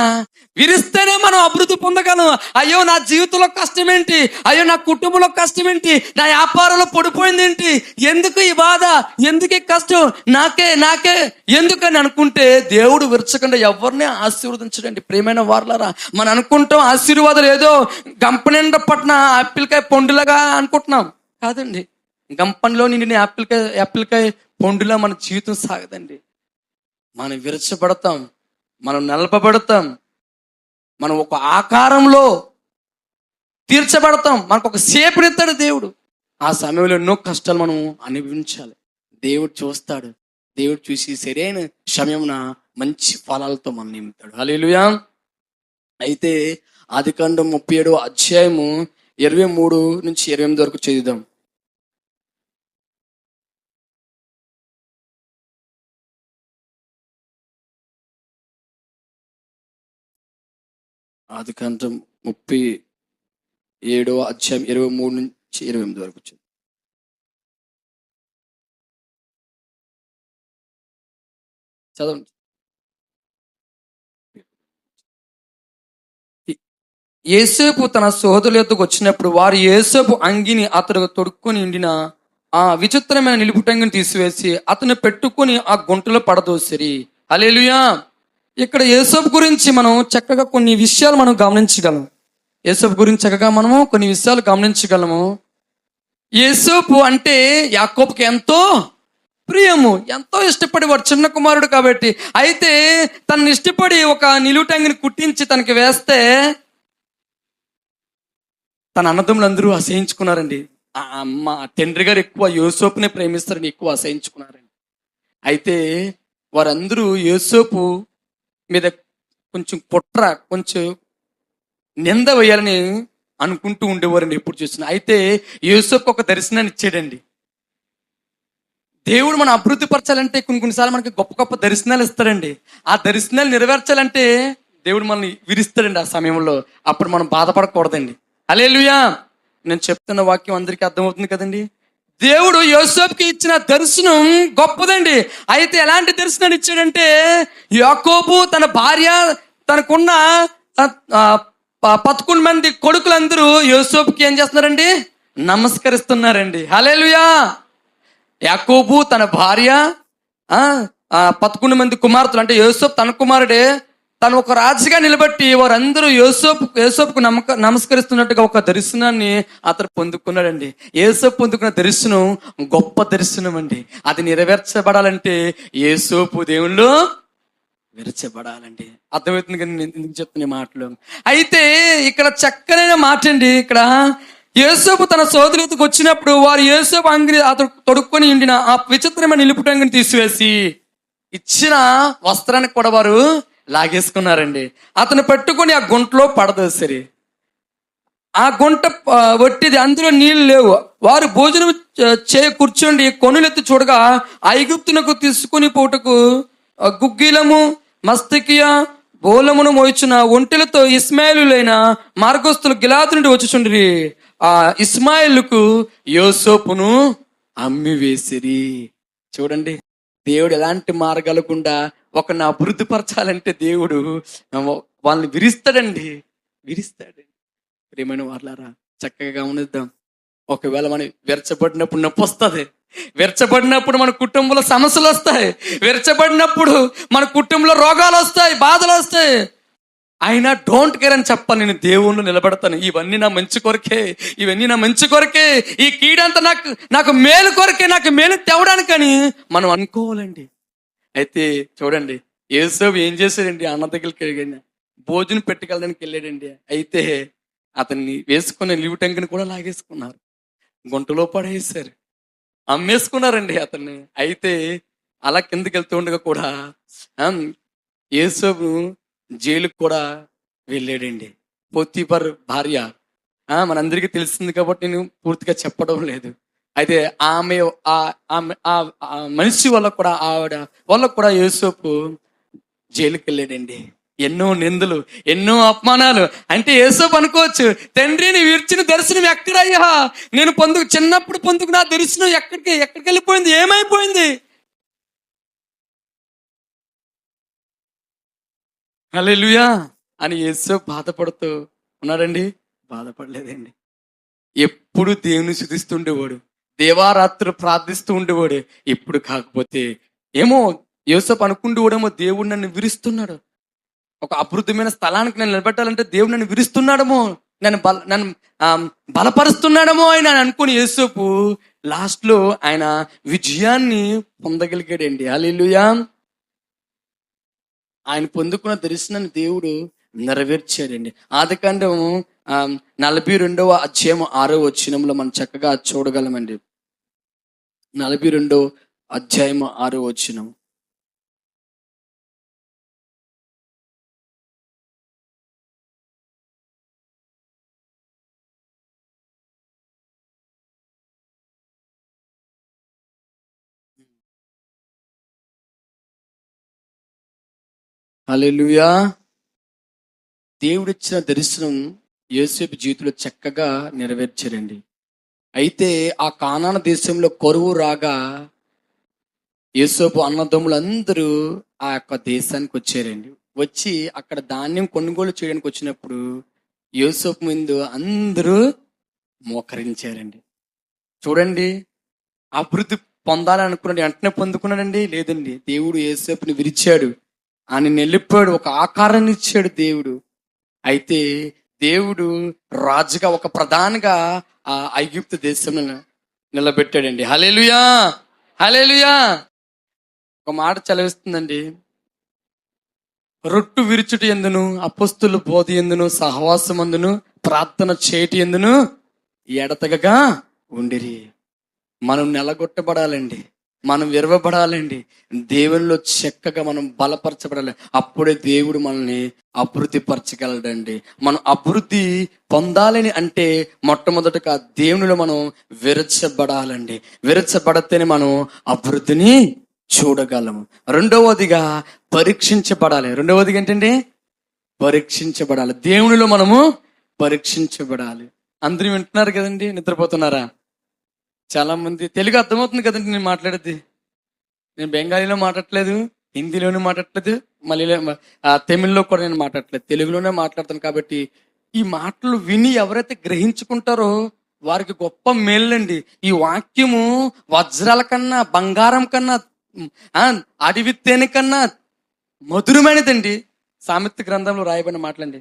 విరిస్తేనే మనం అభివృద్ధి పొందగలం. అయ్యో నా జీవితంలో కష్టం ఏంటి, అయ్యో నా కుటుంబంలో కష్టం ఏంటి, నా వ్యాపారంలో పడిపోయింది ఏంటి, ఎందుకు ఈ బాధ, ఎందుకు ఈ కష్టం, నాకే ఎందుకని అనుకుంటే దేవుడు విరచకుండా ఎవరిని ఆశీర్వదించడండి. ప్రియమైన వారలారా, మనం అనుకుంటాం ఆశీర్వాదాలు ఏదో గంప నిండా పట్టిన ఆపిల్కాయ పండులాగా అనుకుంటున్నాం. కాదండి, గంపంలో నిండిన యాపిల్కాయ పండులా మన జీవితం సాగదండి. మనం విరచబడతాం, మనం నలపబడతాం, మనం ఒక ఆకారంలో తీర్చబడతాం. మనకు ఒక సేపునిస్తాడు దేవుడు. ఆ సమయంలో ఎన్నో కష్టాలు మనం అనుభవించాలి. దేవుడు చూస్తాడు. దేవుడు చూసి సరైన సమయమున మంచి ఫలాలతో మనం నింపుతాడు. హల్లెలూయా. అయితే ఆదికాండం 37వ అధ్యాయము 23 నుంచి 28 వరకు చదువుదాం. ఆదికాండం 37వ అధ్యాయం 23 నుంచి 28 వరకు వచ్చింది. చదవండి. యోసేపు తన సోదరుల యొద్దకు వచ్చినప్పుడు వారు యోసేపు అంగిని అతడు తొడుక్కొని ఉండిన ఆ విచిత్రమైన నిలుపుటంగిని తీసివేసి అతను పెట్టుకుని ఆ గుంటలో పడదోసిరి. హల్లెలూయా. ఇక్కడ యోసేపు గురించి మనం చక్కగా కొన్ని విషయాలు మనం గమనించగలం. యోసేపు గురించి చక్కగా మనము కొన్ని విషయాలు గమనించగలము. యోసేపు అంటే యాకోబుకి ఎంతో ప్రియము, ఎంతో ఇష్టపడి వాడు చిన్న కుమారుడు కాబట్టి. అయితే తనని ఇష్టపడి ఒక నిలువుటంగిని కుట్టించి తనకి వేస్తే తన అన్నదమ్ములందరూ అసహించుకున్నారండి. అమ్మ తండ్రి గారు ఎక్కువ యోసేపునే ప్రేమిస్తారని ఎక్కువ అసహించుకున్నారండి. అయితే వారందరూ యోసేపు మీద కొంచెం కొంచెం నింద వేయాలని అనుకుంటూ ఉండేవారండి ఎప్పుడు చూసినా. అయితే యోసేపుకు ఒక దర్శనాన్ని ఇచ్చాడండి. దేవుడు మనం అభివృద్ధి పరచాలంటే కొన్నిసార్లు మనకి గొప్ప గొప్ప దర్శనాలు ఇస్తాడండి. ఆ దర్శనాలు నెరవేర్చాలంటే దేవుడు మనల్ని విరిస్తాడండి. ఆ సమయంలో అప్పుడు మనం బాధపడకూడదండి. హల్లెలూయా. నేను చెప్తున్న వాక్యం అందరికీ అర్థమవుతుంది కదండి. దేవుడు యోసేపుకి ఇచ్చిన దర్శనం గొప్పదండి. అయితే ఎలాంటి దర్శనాన్ని ఇచ్చాడంటే, యాకోబు తన భార్య తనకున్న 11 మంది కొడుకులందరూ యోసేపుకి ఏం చేస్తున్నారండి? నమస్కరిస్తున్నారండి. హల్లెలూయా. యాకోబు తన భార్య 11 మంది కుమార్తెలు, అంటే యోసేపు తన కుమారుడే, తను ఒక రాజుగా నిలబట్టి వారందరూ యోసేపుకు నమస్కరిస్తున్నట్టుగా ఒక దర్శనాన్ని అతను పొందుకున్నాడండి. యోసేపు పొందుకున్న దర్శనం గొప్ప దర్శనం అండి. అది నెరవేర్చబడాలంటే యోసేపు దేవుళ్ళు విరచబడాలండి. అర్థమవుతుంది కదా నేను ఎందుకు చెప్తున్న మాటలు. అయితే ఇక్కడ చక్కనైన మాట అండి. ఇక్కడ యోసేపు తన సోదరులకు వచ్చినప్పుడు వారు యోసేపు అంగిని అతడు తొడుక్కొని ఉండిన ఆ విచిత్రమైన నిలుపుటంగిని తీసివేసి ఇచ్చిన వస్త్రానికి కూడా వారు లాగేసుకున్నారండి. అతను పెట్టుకొని ఆ గుంటలో పడదోసరి. ఆ గుంట వట్టిది, అందులో నీళ్లు లేవు. వారు భోజనం కూర్చోండి కొనులెత్తి చూడగా ఐగుప్తునకు తీసుకుని పోటకు గుగ్గిలము మస్తకియా బోలమును మోయిచున్న ఒంటెలతో ఇస్మాయిలులైన మార్గస్తులు గిలాదు నుండి వచ్చుచుండ్రి. ఆ ఇస్మాయిలుకు యోసేపును అమ్మివేసిరి. చూడండి, దేవుడు ఎలాంటి మార్గాలు గుండా ఒకరిని అభివృద్ధి పరచాలంటే దేవుడు వాళ్ళని విరిస్తాడండి. ప్రియమైన వాళ్ళారా, చక్కగా గమనిద్దాం. ఒకవేళ మనం విరచబడినప్పుడు నొప్పి వస్తుంది, విరచబడినప్పుడు మన కుటుంబంలో సమస్యలు వస్తాయి, విరచబడినప్పుడు మన కుటుంబంలో రోగాలు వస్తాయి, బాధలు వస్తాయి. అయినా డోంట్ కేర్ అని చెప్పాలి. నేను దేవుణ్ణి నిలబడతాను, ఇవన్నీ నా మంచి కొరకే, ఇవన్నీ నా మంచి కొరకే, ఈ కీడంతా నాకు మేలు కొరకే, నాకు మేలు తేవడానికని మనం అనుకోవాలండి. అయితే చూడండి, యోసేపు ఏం చేశాడండి? అన్న దగ్గరికి వెళ్ళి భోజనం పెట్టుకెళ్ళడానికి వెళ్ళాడండి. అయితే అతన్ని వేసుకున్న లివిటంకిని కూడా లాగేసుకున్నారు, గుంటలో పడేసారు, అమ్మేసుకున్నారండి అతన్ని. అయితే అలా కిందకి వెళ్తూ ఉండగా కూడా యోసేపు జైలుకు కూడా వెళ్ళాడండి. పోతీఫర్ భార్య మనందరికీ తెలిసింది కాబట్టి నేను పూర్తిగా చెప్పడం లేదు. అయితే ఆమె మనిషి వల్ల కూడా, ఆవిడ వల్ల కూడా యోసేపు జైలుకి వెళ్ళాడండి. ఎన్నో నిందలు, ఎన్నో అపమానాలు. అంటే యోసేపు అనుకోవచ్చు, తండ్రి నీవు ఇచ్చిన దర్శనం ఎక్కడయ్యా? నేను చిన్నప్పుడు పొందుకున్న దర్శనం ఎక్కడికి వెళ్ళిపోయింది, ఏమైపోయింది? హల్లెలూయా అని యోసేపు బాధపడుతూ ఉన్నాడండి. బాధపడలేదండి. ఎప్పుడు దేవుని స్తుతిస్తుండేవాడు, దేవారాత్రులు ప్రార్థిస్తూ ఉండేవాడు. ఇప్పుడు కాకపోతే ఏమో యోసేపు అనుకుంటూడేమో దేవుడు నన్ను విరుస్తున్నాడు, ఒక అభివృద్ధమైన స్థలానికి నన్ను నిలబెట్టాలంటే దేవుడు నన్ను విరుస్తున్నాడేమో, నన్ను బలపరుస్తున్నాడేమో ఆయన అనుకుని యోసేపు లాస్ట్ లో ఆయన విజయాన్ని పొందగలిగాడండి. హల్లెలూయా. ఆయన పొందుకున్న దర్శనాన్ని దేవుడు నెరవేర్చాడండి. ఆదికాండం 42వ అధ్యాయం 6వ వచనంలో మనం చక్కగా చూడగలమండి. 42వ అధ్యాయం 6వ వచనం. హల్లెలూయా. దేవుడిచ్చిన దర్శనం యోసేపు జీవితంలో చక్కగా నెరవేర్చారండి. అయితే ఆ కానాను దేశంలో కరువు రాగా యోసేపు అన్నదమ్ములందరూ ఆ యొక్క దేశానికి వచ్చారండి. వచ్చి అక్కడ ధాన్యం కొనుగోలు చేయడానికి వచ్చినప్పుడు యోసేపు ముందు అందరూ మోకరించారండి. చూడండి, అభివృద్ధి పొందాలనుకున్నాడు, వెంటనే పొందుకున్నాడండి? లేదండి. దేవుడు యోసేపుని విరిచాడు, ఆయన వెళ్ళిపోయాడు, ఒక ఆకారాన్ని ఇచ్చాడు దేవుడు. అయితే దేవుడు రాజుగా, ఒక ప్రధానిగా ఆ ఐగుప్తు దేశంలో నిలబెట్టాడండి. హల్లెలూయా, హల్లెలూయా. ఒక మాట చదివిస్తుందండి. రొట్టు విరుచుటి ఎందును, అపొస్తలుల బోధ ఎందును, సహవాసమందును, ప్రార్థన చేయటి ఎందును ఎడతెగక ఉండిరి. మనం నెలగొట్టబడాలండి, మనం విరవబడాలండి, దేవునిలో చక్కగా మనం బలపరచబడాలి. అప్పుడే దేవుడు మనల్ని అభివృద్ధి పరచగలడండి. మనం అభివృద్ధి పొందాలని అంటే మొట్టమొదటగా దేవునిలో మనం విరచబడాలండి. విరచబడితేనే మనం అభివృద్ధిని చూడగలము. రెండవదిగా పరీక్షించబడాలి. రెండవదిగా ఏంటండి? పరీక్షించబడాలి. దేవునిలో మనము పరీక్షించబడాలి. అందరూ వింటున్నారు కదండి, నిద్రపోతున్నారా? చాలా మంది తెలుగు అర్థమవుతుంది కదండి నేను మాట్లాడేది. నేను బెంగాలీలో మాట్లాడట్లేదు, హిందీలోనే మాట్లాడట్లేదు, మళ్ళీ తమిళ్లో కూడా నేను మాట్లాడట్లేదు, తెలుగులోనే మాట్లాడతాను. కాబట్టి ఈ మాటలు విని ఎవరైతే గ్రహించుకుంటారో వారికి గొప్ప మేలండి. ఈ వాక్యము వజ్రాల కన్నా, బంగారం కన్నా, అడవి తేనె కన్నా మధురమైనదండి. సామెత గ్రంథంలో రాయబడిన మాటలండి.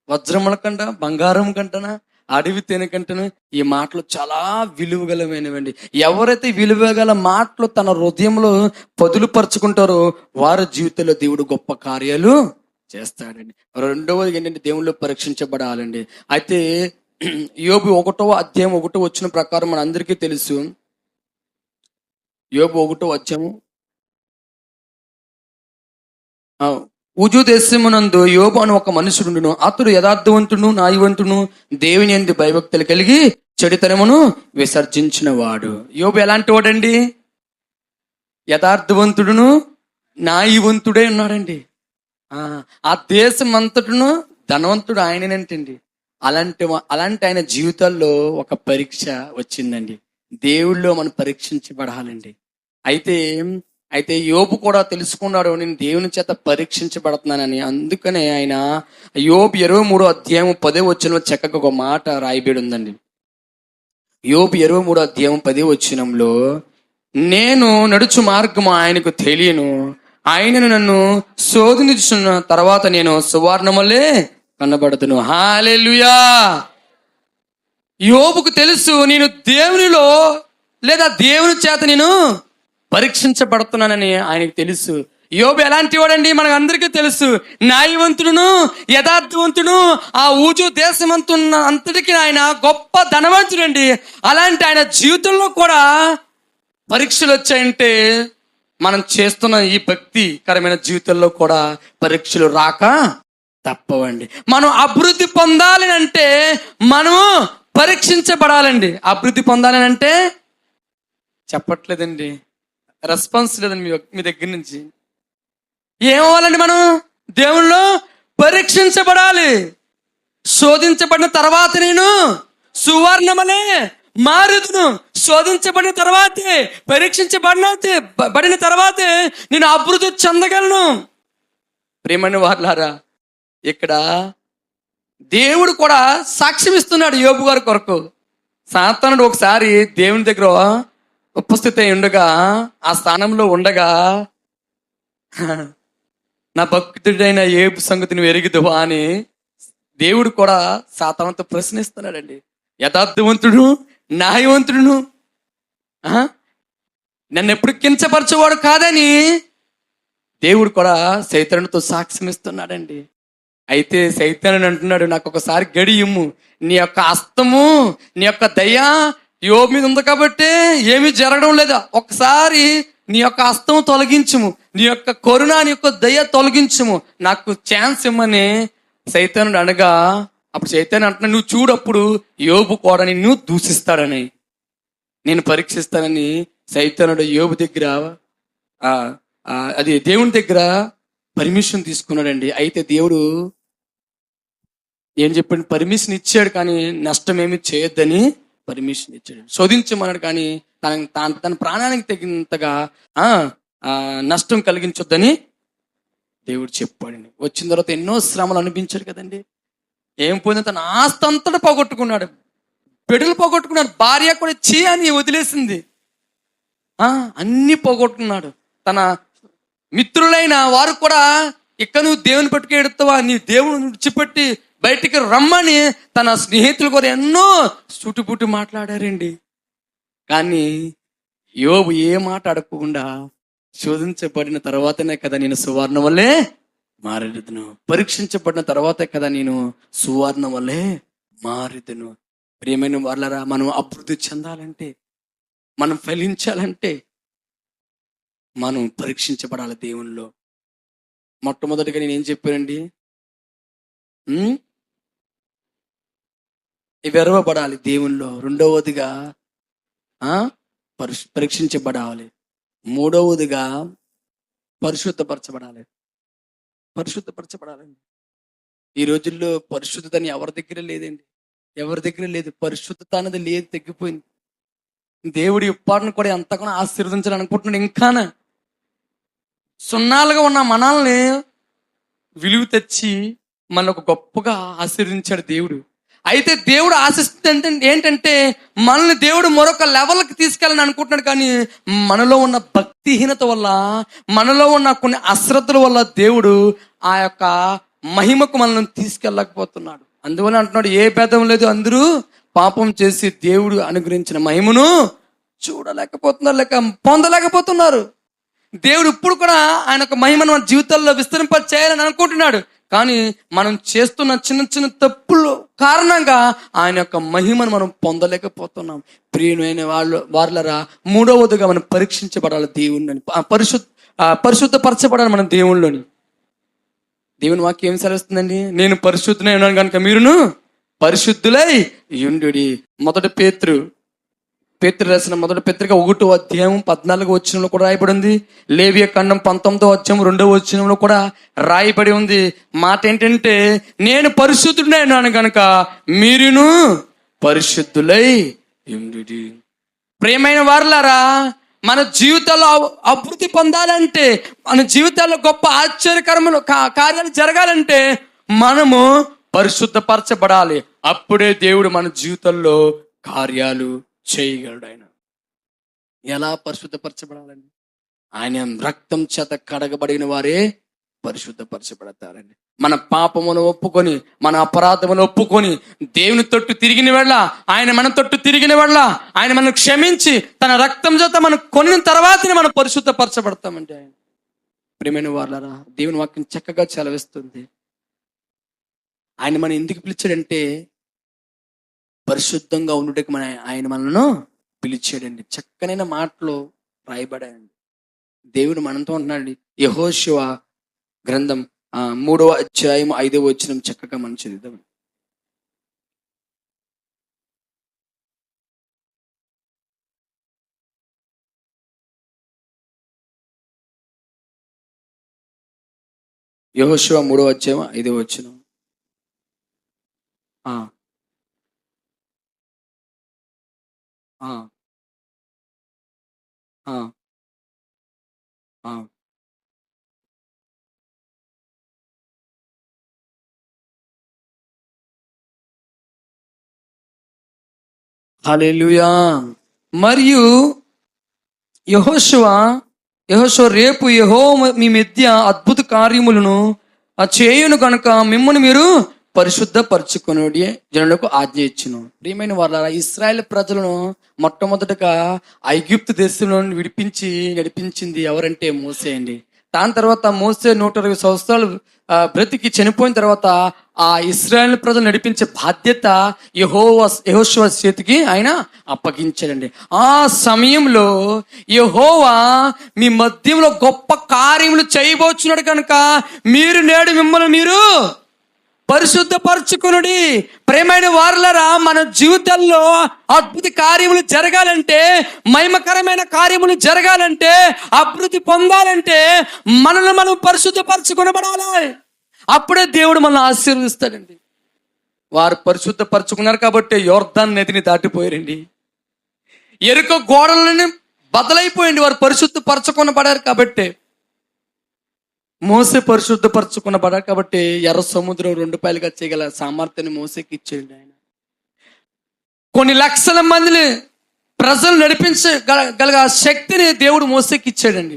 వజ్రముల కంట, బంగారం కంటనా, అడవి తేనె కంటను ఈ మాటలు చాలా విలువగలమైనవండి. ఎవరైతే విలువగల మాటలు తన హృదయంలో పదులుపరుచుకుంటారో వారి జీవితంలో దేవుడు గొప్ప కార్యాలు చేస్తాడండి. రెండవది ఏంటంటే దేవుళ్ళు పరీక్షించబడాలండి. అయితే యోబు 1వ అధ్యాయం 1 వచ్చిన ప్రకారం మన అందరికీ తెలుసు. యోబు 1వ అధ్యాయం ఉజు దేశమునందు యోబు అని ఒక మనుషుడును. అతడు యథార్థవంతుడు, న్యాయవంతుడు, దేవుని యందు భయభక్తులు కలిగి చెడుతనమును విసర్జించిన వాడు. యోబు ఎలాంటి వాడండి? యథార్థవంతుడును, న్యాయవంతుడే ఉన్నాడండి. ఆ దేశం అంతటును ధనవంతుడు ఆయనేనంటండి. అలాంటి ఆయన జీవితాల్లో ఒక పరీక్ష వచ్చిందండి. దేవుళ్ళో మనం పరీక్షించబడాలండి. అయితే యోబు కూడా తెలుసుకున్నాడు, నేను దేవుని చేత పరీక్షించబడుతున్నానని. అందుకనే ఆయన యోబు 23వ అధ్యాయం 10వ వచనంలో చక్కగా ఒక మాట రాయబడి ఉందండి. యోబు 23వ అధ్యాయం 10వ వచనంలో, నేను నడుచు మార్గము ఆయనకు తెలియను, ఆయనను నన్ను శోధించుచున్న తర్వాత నేను సువర్ణములే కనబడుతును. హల్లెలూయా. యోబుకు తెలుసు, నేను దేవునిలో లేదా దేవుని చేత నేను పరీక్షించబడుతున్నానని ఆయనకు తెలుసు. యోబు ఎలాంటి వాడండి? మనకు అందరికీ తెలుసు. న్యాయవంతుడును, యథార్థవంతుడు, ఆ ఊజు దేశమంతున్న అంతటికి ఆయన గొప్ప ధనవంతుడండి. అలాంటి ఆయన జీవితంలో కూడా పరీక్షలు వచ్చాయంటే మనం చేస్తున్న ఈ భక్తికరమైన జీవితంలో కూడా పరీక్షలు రాక తప్పవండి. మనం అభివృద్ధి పొందాలని అంటే మనము పరీక్షించబడాలండి. అభివృద్ధి పొందాలని అంటే చెప్పట్లేదండి, రెస్పాన్స్ లేదండి మీ దగ్గర నుంచి. ఏమవ్వాలండి? మనం దేవుళ్ళో పరీక్షించబడాలి. శోధించబడిన తర్వాత నేను సువర్ణమలే మారుదును. శోధించబడిన తర్వాతే, పరీక్షించబడిన తర్వాతే నేను అభివృద్ధి చెందగలను. ప్రియమైన వారులారా, ఇక్కడ దేవుడు కూడా సాక్ష్యం ఇస్తున్నాడు యోబు గారి కొరకు. సాతానుడు ఒకసారి దేవుని దగ్గర ఉపస్థితి ఉండగా, ఆ స్థానంలో ఉండగా, నా భక్తుడైన యోబు సంగతి నువ్వు ఎరుగుదువా అని దేవుడు కూడా సాతానుతో ప్రశ్నిస్తున్నాడండి. యథార్థవంతుడు, న్యాయవంతుడును, నన్ను ఎప్పుడు కించపరచేవాడు కాదని దేవుడు కూడా సైతానుతో సాక్ష్యం ఇస్తున్నాడండి. అయితే సైతానుడు అంటున్నాడు, నాకు ఒకసారి గడి ఇమ్ము, నీ యొక్క హస్తము, నీ యొక్క దయ యోబు మీద ఉంది కాబట్టి ఏమీ జరగడం లేదా, ఒకసారి నీ యొక్క హస్తం తొలగించుము, నీ యొక్క కరుణ, నీ యొక్క దయ తొలగించుము, నాకు ఛాన్స్ ఇమ్మని సైతానుడు అనగా, అప్పుడు సైతాను అంటున్నాడు, నువ్వు చూడప్పుడు యోబు కూడా నిన్ను దూషిస్తాడని, నేను పరీక్షిస్తానని సైతానుడు యోబు దగ్గర అది దేవుని దగ్గర పర్మిషన్ తీసుకున్నాడండి. అయితే దేవుడు ఏం చెప్పండి, పర్మిషన్ ఇచ్చాడు, కానీ నష్టం ఏమి చేయొద్దని పర్మిషన్ ఇచ్చాడు. శోధించమన్నాడు, కానీ తన ప్రాణానికి తగినంతగా నష్టం కలిగించొద్దని దేవుడు చెప్పాడండి. వచ్చిన తర్వాత ఎన్నో శ్రమలు అనిపించాడు కదండి. ఏం పోయింది, తన ఆస్తి అంతటా పోగొట్టుకున్నాడు, బిడ్డలు పోగొట్టుకున్నాడు, భార్య కూడా అని వదిలేసింది, అన్ని పోగొట్టుకున్నాడు. తన మిత్రులైన వారు కూడా, ఇక్కడ నువ్వు దేవుని పట్టుకు ఎడుతావా, నీ దేవుని విడిచిపెట్టి బయటికి రమ్మని తన స్నేహితులు కూడా ఎన్నో చుట్టుపుట్టు మాట్లాడారండి. కానీ యోబు ఏ మాట అడగకుండా శోధించబడిన తర్వాతనే కదా నేను సువర్ణ వల్లే మారెదును, పరీక్షించబడిన తర్వాతే కదా నేను సువర్ణ వల్లే మారెదును. ప్రియమైన వాళ్ళరా, మనం అభివృద్ధి చెందాలంటే, మనం ఫలించాలంటే మనం పరీక్షించబడాలి దేవునిలో. మొట్టమొదటిగా నేనేం చెప్పానండి? వెరవబడాలి దేవునిలో. రెండవదిగా పరీక్షించబడాలి. మూడవదిగా పరిశుద్ధపరచబడాలి. పరిశుద్ధపరచబడాలండి. ఈ రోజుల్లో పరిశుద్ధత అని ఎవరి దగ్గర లేదండి, ఎవరి దగ్గర లేదు. పరిశుద్ధత అనేది లేదు, తగ్గిపోయింది. దేవుడి ఉప్పాటును కూడా ఎంతగానో ఆశీర్వదించాలని అనుకుంటున్నాడు. ఇంకా సున్నాలుగా ఉన్న మనల్ని విలువ తెచ్చి మనకు గొప్పగా ఆశీర్వదించాడు దేవుడు. అయితే దేవుడు ఆశిస్తుంది ఏంటంటే మనల్ని దేవుడు మరొక లెవెల్కి తీసుకెళ్ళని అనుకుంటున్నాడు. కానీ మనలో ఉన్న భక్తిహీనత వల్ల, మనలో ఉన్న కొన్ని అశ్రద్ధల వల్ల దేవుడు ఆ యొక్క మహిమకు మనల్ని తీసుకెళ్ళకపోతున్నాడు. అందువల్ల అంటున్నాడు, ఏ భేదం లేదు, అందరూ పాపం చేసి దేవుడు అనుగ్రహించిన మహిమను చూడలేకపోతున్నారు, లేక పొందలేకపోతున్నారు. దేవుడు ఇప్పుడు కూడా ఆయన యొక్క మహిమను మన జీవితాల్లో విస్తరింప చేయాలని అనుకుంటున్నాడు. కానీ మనం చేస్తున్న చిన్న చిన్న తప్పులు కారణంగా ఆయన యొక్క మహిమను మనం పొందలేకపోతున్నాం. ప్రియమైన వాళ్ళరా, మూడవదిగా మనం పరీక్షించబడాలి దేవుణ్ణి, పరిశుద్ధపరచబడాలి మనం దేవుళ్ళని. దేవుని వాక్యం ఏం సెలవుస్తుందండి? నేను పరిశుద్ధులై ఉన్నాను కనుక మీరును పరిశుద్ధులై యుండుడి. పేతురు రాసిన మొదటి పత్రిక 1వ అధ్యాయం 14వ వచనంలో కూడా రాయబడి ఉంది. లేవియ ఖండం 19వ అధ్యాయం 2వ వచనంలో కూడా రాయబడి ఉంది. మాట ఏంటంటే, నేను పరిశుద్ధుడై ఉన్నాను కనుక మీరును పరిశుద్ధులై యుండుడి. ప్రియమైన వారలారా, మన జీవితాల్లో అభివృద్ధి పొందాలంటే, మన జీవితాల్లో గొప్ప ఆశ్చర్యకరములు కార్యాలు జరగాలంటే మనము పరిశుద్ధపరచబడాలి. అప్పుడే దేవుడు మన జీవితంలో కార్యాలు చేయగలడు. ఆయన ఎలా పరిశుద్ధపరచబడాలండి? ఆయన రక్తం చేత కడగబడిన వారే పరిశుద్ధపరచబడతారండి. మన పాపమును ఒప్పుకొని, మన అపరాధమును ఒప్పుకొని దేవుని తొట్టు తిరిగిన వేళ, ఆయన మన తొట్టు తిరిగిన వేళ ఆయన మనం క్షమించి తన రక్తం చేత మనం కొనిన తర్వాతనే మనం పరిశుద్ధపరచబడతామండి. ఆయన ప్రియమైన వాళ్ళరా, దేవుని వాక్యం చక్కగా సెలవిస్తుంది. ఆయన మనం ఎందుకు పిలిచాడంటే పరిశుద్ధంగా ఉండడానికి ఆయన మనను పిలిచాడండి. చక్కనైన మాటలు రాయబడాయండి. దేవుడు మనతో ఉంటున్నాడు. యెహోషువ గ్రంథం 3వ అధ్యాయం 5వ వచనం చక్కగా మనం చదువుదాం. యెహోషువ 3వ అధ్యాయం 5వ వచనం. హల్లెలూయా. మరియు యెహోషువ రేపు యెహోవా మీ మధ్య అద్భుత కార్యములను చేయును కనుక మిమ్మల్ని మీరు పరిశుద్ధపరచుకొనుడి జనులకు ఆజ్ఞ ఇచ్చును. ప్రియమైన వారలారా, ఇశ్రాయేల్ ప్రజలను మొట్టమొదటగా ఐగుప్తు దేశంలో నడిపించింది ఎవరంటే మోసే అండి. దాని తర్వాత మోసే 120 సంవత్సరాలు బ్రతికి చనిపోయిన తర్వాత ఆ ఇశ్రాయేల్ ప్రజలు నడిపించే బాధ్యత యెహోషువ చేతికి ఆయన అప్పగించాడండి. ఆ సమయంలో యెహోవా మీ మధ్యంలో గొప్ప కార్యములు చేయబోచున్నాడు కనుక మీరు నేడు మిమ్మల్ని మీరు పరిశుద్ధపరచుకునుడి. ప్రేమైన వారలారా, మన జీవితాల్లో అద్భుత కార్యములు జరగాలంటే, మహిమకరమైన కార్యములు జరగాలంటే, అభివృద్ధి పొందాలంటే మనల్ని మనం పరిశుద్ధపరచుకునబడాలి. అప్పుడే దేవుడు మనల్ని ఆశీర్వదిస్తాడండి. వారు పరిశుద్ధపరచుకున్నారు కాబట్టి యోర్దాను నదిని దాటిపోయారండి. ఎరుకో గోడలను బదలైపోయింది. వారు పరిశుద్ధపరచుకునబడారు కాబట్టి. మోసే పరిశుద్ధపరచుకునబడారు కాబట్టి ఎర్ర సముద్రం 2 పాయలుగా చేయగల సామర్థ్యాన్ని మోసేకి ఇచ్చేయండి. ఆయన కొన్ని లక్షల మందిని ప్రజలు నడిపించగల శక్తిని దేవుడు మోసేకి ఇచ్చాడండి.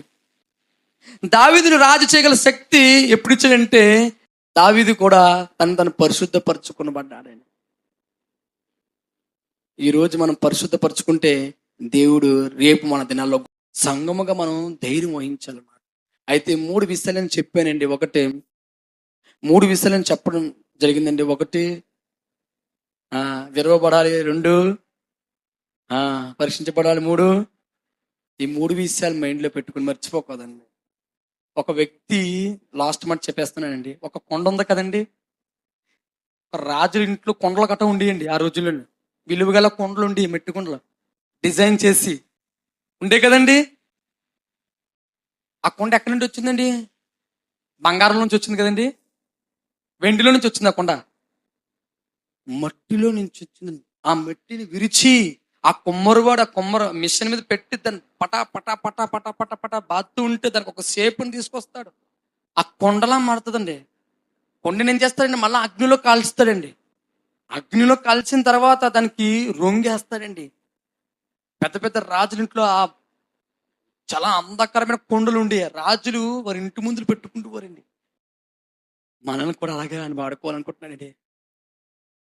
దావీదుని రాజు చేయగల శక్తి ఎప్పుడు ఇచ్చాడంటే దావీదు కూడా తను పరిశుద్ధపరచుకునబడ్డాడని. ఈరోజు మనం పరిశుద్ధపరచుకుంటే దేవుడు రేపు మన దినాల్లో సంగముగా మనం ధైర్యం వహించాలన్నమాట. అయితే 3 విషయాలని చెప్పానండి. ఒకటి 3 విషయాలని చెప్పడం జరిగిందండి. ఒకటి విరవబడాలి, 2 పరీక్షించబడాలి, 3 ఈ 3 విషయాలు మైండ్లో పెట్టుకుని మర్చిపోకూడదండి. ఒక వ్యక్తి లాస్ట్ మాట చెప్పేస్తున్నానండి. ఒక కొండ ఉంది కదండి, ఒక రాజుల ఇంట్లో కొండలు గట్ట ఉండేయండి ఆ రోజుల్లో. విలువ గల కొండలు ఉండి, మెట్టి కొండలు డిజైన్ చేసి ఉండే కదండి. ఆ కొండ ఎక్కడి నుండి వచ్చిందండి? బంగారం నుంచి వచ్చింది కదండి. వెండిలో నుంచి వచ్చింది ఆ కొండ, మట్టిలో నుంచి వచ్చిందండి. ఆ మట్టిని విరిచి ఆ కుమ్మరివాడు ఆ కుమ్మర మిషన్ మీద పెట్టి దాన్ని పటా పటా పటా పటా పటా పటా బాత్తూ ఉంటే దానికి ఒక షేప్ని తీసుకొస్తాడు. ఆ కొండలా మారుతుందండి. కొండని ఏం చేస్తాడండి? మళ్ళీ అగ్నిలో కాల్చుతాడండి. అగ్నిలో కాల్చిన తర్వాత దానికి రొంగేస్తాడండి. పెద్ద పెద్ద రాజులింట్లో ఆ చాలా అందకరమైన కొండలు ఉండి రాజులు వారి ఇంటి ముందు పెట్టుకుంటూ వారండి. మనల్ని కూడా అలాగే ఆయన వాడుకోవాలనుకుంటున్నానండి.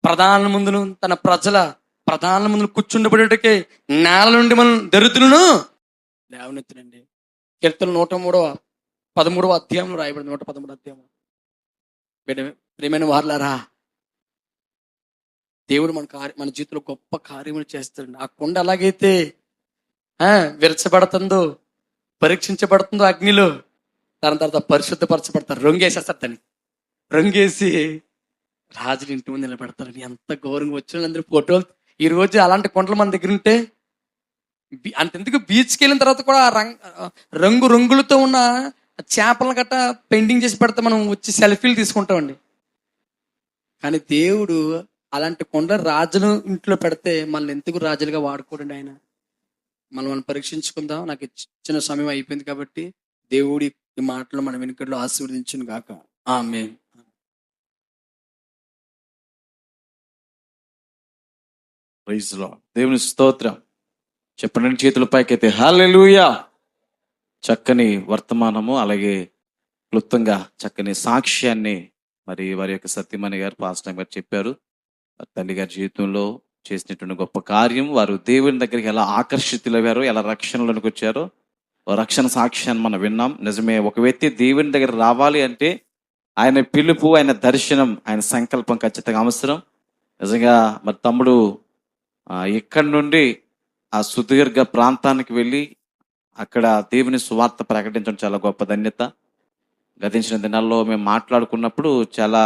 ప్రధాన ముందును తన ప్రధాన ముందు కూర్చుండబడేటకే నేల నుండి మనం దరిద్రులను లేవనెత్తునండి. కీర్తన 113వ అధ్యాయంలో రాయబడింది. 113వ అధ్యాయం. ప్రియమైన వారలారా, దేవుడు మన జీవితంలో గొప్ప కార్యములు చేస్తాడండి. ఆ కొండ ఎలాగైతే విరచబడుతుందో, పరీక్షించబడుతుందో అగ్నిలో, దాని తర్వాత పరిశుద్ధపరచబడతారు. రొంగేసేస్తారు. దాన్ని రొంగేసి రాజులు ఇంటి ముందు నిలబెడతారని ఎంత గౌరవంగా వచ్చిన అందరూ ఫోటోలు. ఈ రోజు అలాంటి కొండలు మన దగ్గర ఉంటే అంతెందుకు బీచ్కి వెళ్ళిన తర్వాత కూడా రంగు రంగులతో ఉన్న చేపలను గట్ట పెయింటింగ్ చేసి పెడితే మనం వచ్చి సెల్ఫీలు తీసుకుంటామండి. కానీ దేవుడు అలాంటి కొండ రాజులు ఇంట్లో పెడితే మనల్ని ఎందుకు రాజులుగా వాడుకోడండి ఆయన? మనం పరీక్షించుకుందాం. నాకు ఇచ్చిన సమయం అయిపోయింది కాబట్టి దేవుడి ఈ మాటలు మన వెనుకల్లో ఆశీర్వదించును గాక. ఆమేన్. Praise Lord. దేవుని స్తోత్రం. చెప్పండి చేతుల పైకైతే. హల్లెలూయా. చక్కని వర్తమానము, అలాగే క్లుప్తంగా చక్కని సాక్ష్యాన్ని మరి వారి యొక్క సత్యమణి గారు, పాస్టర్ గారు చెప్పారు. తల్లి గారి జీవితంలో చేసినటువంటి గొప్ప కార్యం, వారు దేవుని దగ్గరికి ఎలా ఆకర్షితులయ్యారో, ఎలా రక్షణలోనికి వచ్చారో, రక్షణ సాక్ష్యాన్ని మనం విన్నాం. నిజమే, ఒక వ్యక్తి దేవుని దగ్గర రావాలి అంటే ఆయన పిలుపు, ఆయన దర్శనం, ఆయన సంకల్పం ఖచ్చితంగా అవసరం. నిజంగా మరి తమ్ముడు ఇక్కడి నుండి ఆ సుదీర్ఘ ప్రాంతానికి వెళ్ళి అక్కడ దేవుని సువార్త ప్రకటించడం చాలా గొప్ప ధన్యత. గతించిన దినాల్లో మేము మాట్లాడుకున్నప్పుడు చాలా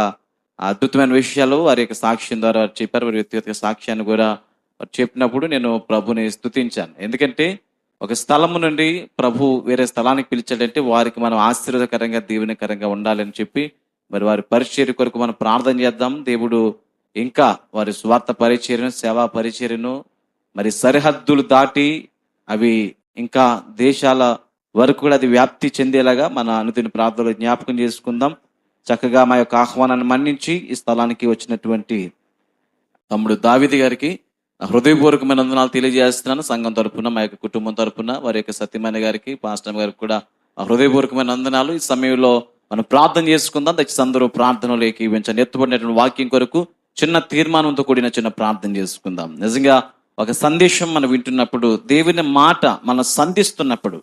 అద్భుతమైన విషయాలు వారి యొక్క సాక్ష్యం ద్వారా చెప్పారు. వారి వ్యక్తిగత సాక్ష్యాన్ని కూడా చెప్పినప్పుడు నేను ప్రభుని స్తుతించాను. ఎందుకంటే ఒక స్థలము నుండి ప్రభు వేరే స్థలానికి పిలిచాడంటే వారికి మనం ఆశీర్వాదకరంగా, దీవెనకరంగా ఉండాలని చెప్పి మరి వారి పరిచర్య కొరకు మనం ప్రార్థన చేద్దాం. దేవుడు ఇంకా వారి స్వార్థ పరిచర్యను, సేవా పరిచర్యను మరి సరిహద్దులు దాటి అవి ఇంకా దేశాల వరకు కూడా అది వ్యాప్తి చెందేలాగా మన అనుదిన ప్రార్థనలో జ్ఞాపకం చేసుకుందాం. చక్కగా మా యొక్క ఆహ్వానాన్ని మన్నించి ఈ స్థలానికి వచ్చినటువంటి తమ్ముడు దావీదు గారికి హృదయపూర్వకమైన వందనాలు తెలియజేస్తున్నాను. సంఘం తరపున, మా యొక్క కుటుంబం తరపున, వారి యొక్క సత్యమణి గారికి, పాస్టర్ గారికి కూడా హృదయపూర్వకమైన వందనాలు. ఈ సమయంలో మనం ప్రార్థన చేసుకుందాం. దయచేసి అందరూ ప్రార్థనలో ఏకీవించండి. ఎత్తుబడినటువంటి వాక్యం కొరకు చిన్న తీర్మానంతో కూడిన చిన్న ప్రార్థన చేసుకుందాం. నిజంగా ఒక సందేశం మనం వింటున్నప్పుడు, దేవుని మాట మనం సంధిస్తున్నప్పుడు,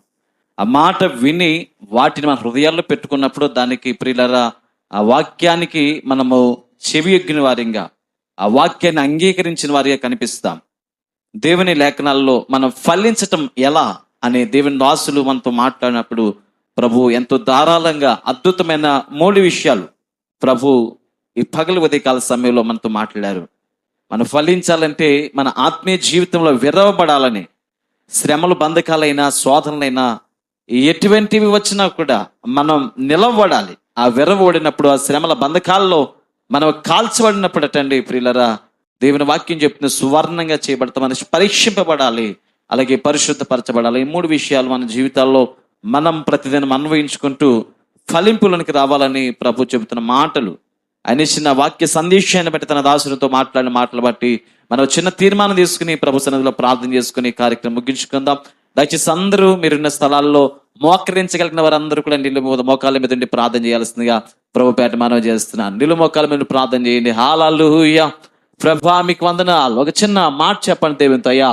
ఆ మాట విని వాటిని మన హృదయాల్లో పెట్టుకున్నప్పుడు, దానికి ప్రియులారా ఆ వాక్యానికి మనము చెవి ఎగ్గిన వారిగా, ఆ వాక్యాన్ని అంగీకరించిన వారిగా కనిపిస్తాం. దేవుని లేఖనాల్లో మనం ఫలించటం ఎలా అనే దేవుని దాసులు మనతో మాట్లాడినప్పుడు ప్రభు ఎంతో ధారాళంగా అద్భుతమైన 3 విషయాలు ప్రభు ఈ పగలు ఉదయకాల సమయంలో మనతో మాట్లాడారు. మనం ఫలించాలంటే మన ఆత్మీయ జీవితంలో విరవబడాలని, శ్రమలు, బంధకాలైనా, శోధనలైనా ఎటువంటివి వచ్చినా కూడా మనం నిలవబడాలి. ఆ విరవబడినప్పుడు, ఆ శ్రమల బంధకాల్లో మనం కాల్చబడినప్పుడు అటండి ప్రియులరా, దేవుని వాక్యం చెప్తున్న సువర్ణంగా చేయబడతాం. మనం పరీక్షింపబడాలి, అలాగే పరిశుద్ధపరచబడాలి. ఈ 3 విషయాలు మన జీవితాల్లో మనం ప్రతిదినం అన్వయించుకుంటూ ఫలింపులోనికి రావాలని ప్రభు చెబుతున్న మాటలు. ఆయన ఇచ్చిన వాక్య సందేశాన్ని బట్టి, తన దాసులతో మాట్లాడిన మాటలు బట్టి మనం చిన్న తీర్మానం తీసుకుని ప్రభు సన్నిధిలో ప్రార్థన చేసుకుని కార్యక్రమం ముగించుకుందాం. దయచేసి అందరూ మీరున్న స్థలాల్లో మోకరించగలిగిన వారందరూ కూడా మోకాళ్ళ మీద ఉండి ప్రార్థన చేయాల్సిందిగా ప్రభు పేట మనవి చేస్తున్నాను. నిలువు మోకాళ్ళ మీద ప్రార్థన చేయండి. హల్లెలూయా. ప్రభా మీకు వందనాలు. ఒక చిన్న మాట చెప్పండి దేవునితో. అయ్యా,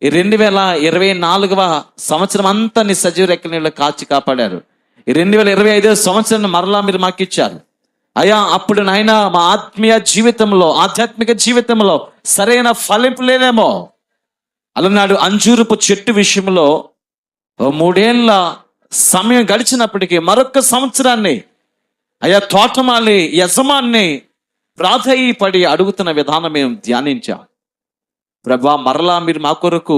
ఈ 2024వ సంవత్సరం అంతా నీ సజీవ రెక్కల నీళ్ళు కాచి కాపాడారు. ఈ 2025వ సంవత్సరాన్ని మరలా మీరు మాకు ఇచ్చారు అయ్యా. అప్పుడు నాయన మా ఆధ్యాత్మిక జీవితంలో సరైన ఫలింపు లేదేమో. అలనాడు అంజూరపు చెట్టు విషయంలో 3 ఏళ్ళ సమయం గడిచినప్పటికీ మరొక సంవత్సరాన్ని అయ్యా తోటమాలి యజమాన్ని ప్రాధేయపడి అడుగుతున్న విధానం మేము ధ్యానించాం. ప్రభా, మరలా మీరు మా కొరకు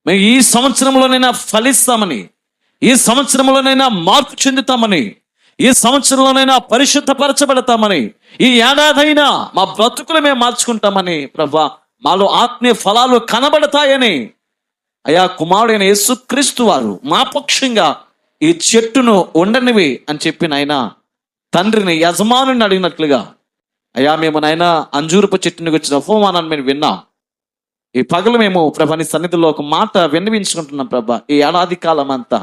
మేము ఈ సంవత్సరంలోనైనా ఫలిస్తామని, ఈ సంవత్సరంలోనైనా మార్పు చెందుతామని, ఈ సంవత్సరంలోనైనా పరిశుద్ధపరచబడతామని, ఈ ఏడాదైనా మా బ్రతుకులు మేము మార్చుకుంటామని ప్రభా, మాలో ఆత్మీయ ఫలాలు కనబడతాయని అయా కుమారుడైన యేసుక్రీస్తు వారు మా పక్షంగా ఈ చెట్టును ఉండనివి అని చెప్పి నాయన తండ్రిని యజమానుని అడిగినట్లుగా అయ్యా మేము నాయన అంజూరపు చెట్టుని వచ్చిన ఉపమానాన్ని మేము విన్నాం. ఈ పగలు మేము ప్రభా నీ సన్నిధిలో ఒక మాట విన్నవించుకుంటున్నాం. ప్రభా, ఈ ఏడాది కాలం అంతా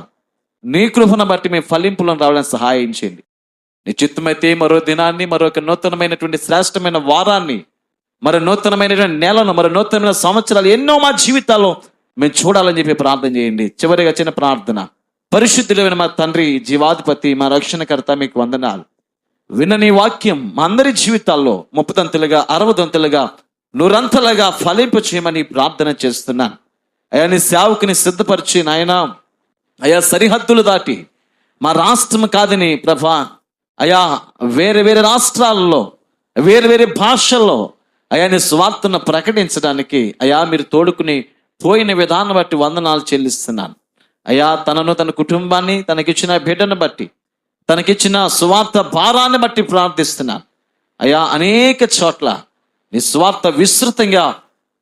నీ కృపను బట్టి మేము ఫలింపులను రావడానికి సహాయం చేయండి. నీ చిత్తమైతే మరో దినాన్ని, మరొక నూతనమైనటువంటి శ్రేష్టమైన వారాన్ని, మరి నూతనమైనటువంటి నెలను, మరి నూతనమైన సంవత్సరాలు ఎన్నో మా జీవితాల్లో మేము చూడాలని చెప్పి ప్రార్థన చేయండి. చివరిగా చిన్న ప్రార్థన. పరిశుద్ధులైన మా తండ్రి, జీవాధిపతి, మా రక్షణకర్త, మీకు వందనాలు. విన్న నీ వాక్యం మా అందరి జీవితాల్లో 30 దంతలుగా 60 దంతలుగా 100 ఫలింపు చేయమని ప్రార్థన చేస్తున్నాను. అయ్యా నీ సేవకుని సిద్ధపరిచి నాయన అయ్యా సరిహద్దులు దాటి మా రాష్ట్రం కాదని ప్రభా అయ్యా వేరే వేరే రాష్ట్రాల్లో వేరే వేరే భాషల్లో అయ్యా నీ స్వార్థను ప్రకటించడానికి అయ్యా మీరు తోడుకుని పోయిన విధానం బట్టి వందనాలు చెల్లిస్తున్నాను. అయ్యా తనను, తన కుటుంబాన్ని, తనకిచ్చిన బిడ్డను బట్టి, తనకిచ్చిన సువార్త భారాన్ని బట్టి ప్రార్థిస్తున్నాను. అయ్యా అనేక చోట్ల నీ స్వార్థ విస్తృతంగా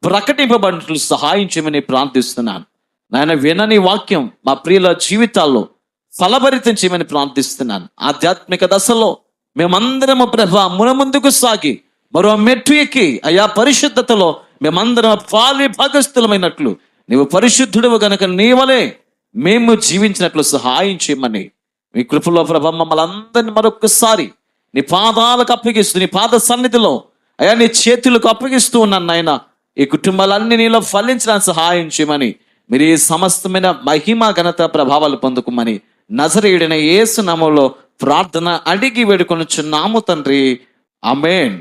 ప్రకటింపబడినట్లు సహాయం చేయమని ప్రార్థిస్తున్నాను. నాయన వినని వాక్యం మా ప్రియుల జీవితాల్లో ఫలభరితం చేయమని ప్రార్థిస్తున్నాను. ఆధ్యాత్మిక దశలో మేమందరము ప్రభా ముందుకు సాగి మరో మెట్టు ఎక్కి అయ్యా పరిశుద్ధతలో మేమందరం పాలి భాగస్థులమైనట్లు నీవు పరిశుద్ధుడు గనక నీ వలే మేము జీవించినట్లు సహాయం చేయమని మీ కృపలో ప్రభా మమ్మల్ని అందరినీ మరొకసారి నీ పాదాలకు అప్పగిస్తూ, నీ పాద సన్నిధిలో అయ్యా నీ చేతులకు అప్పగిస్తూ ఉన్నాను నాయన. ఈ కుటుంబాలన్నీ నీలో ఫలించడానికి సహాయం చేయమని, మీరు ఈ సమస్తమైన మహిమ ఘనత ప్రభావాలు పొందుకోమని నజరేయుడైన యేసు నామములో ప్రార్థన అడిగి వేడుకొనుచున్నాము తండ్రి. ఆమేన్.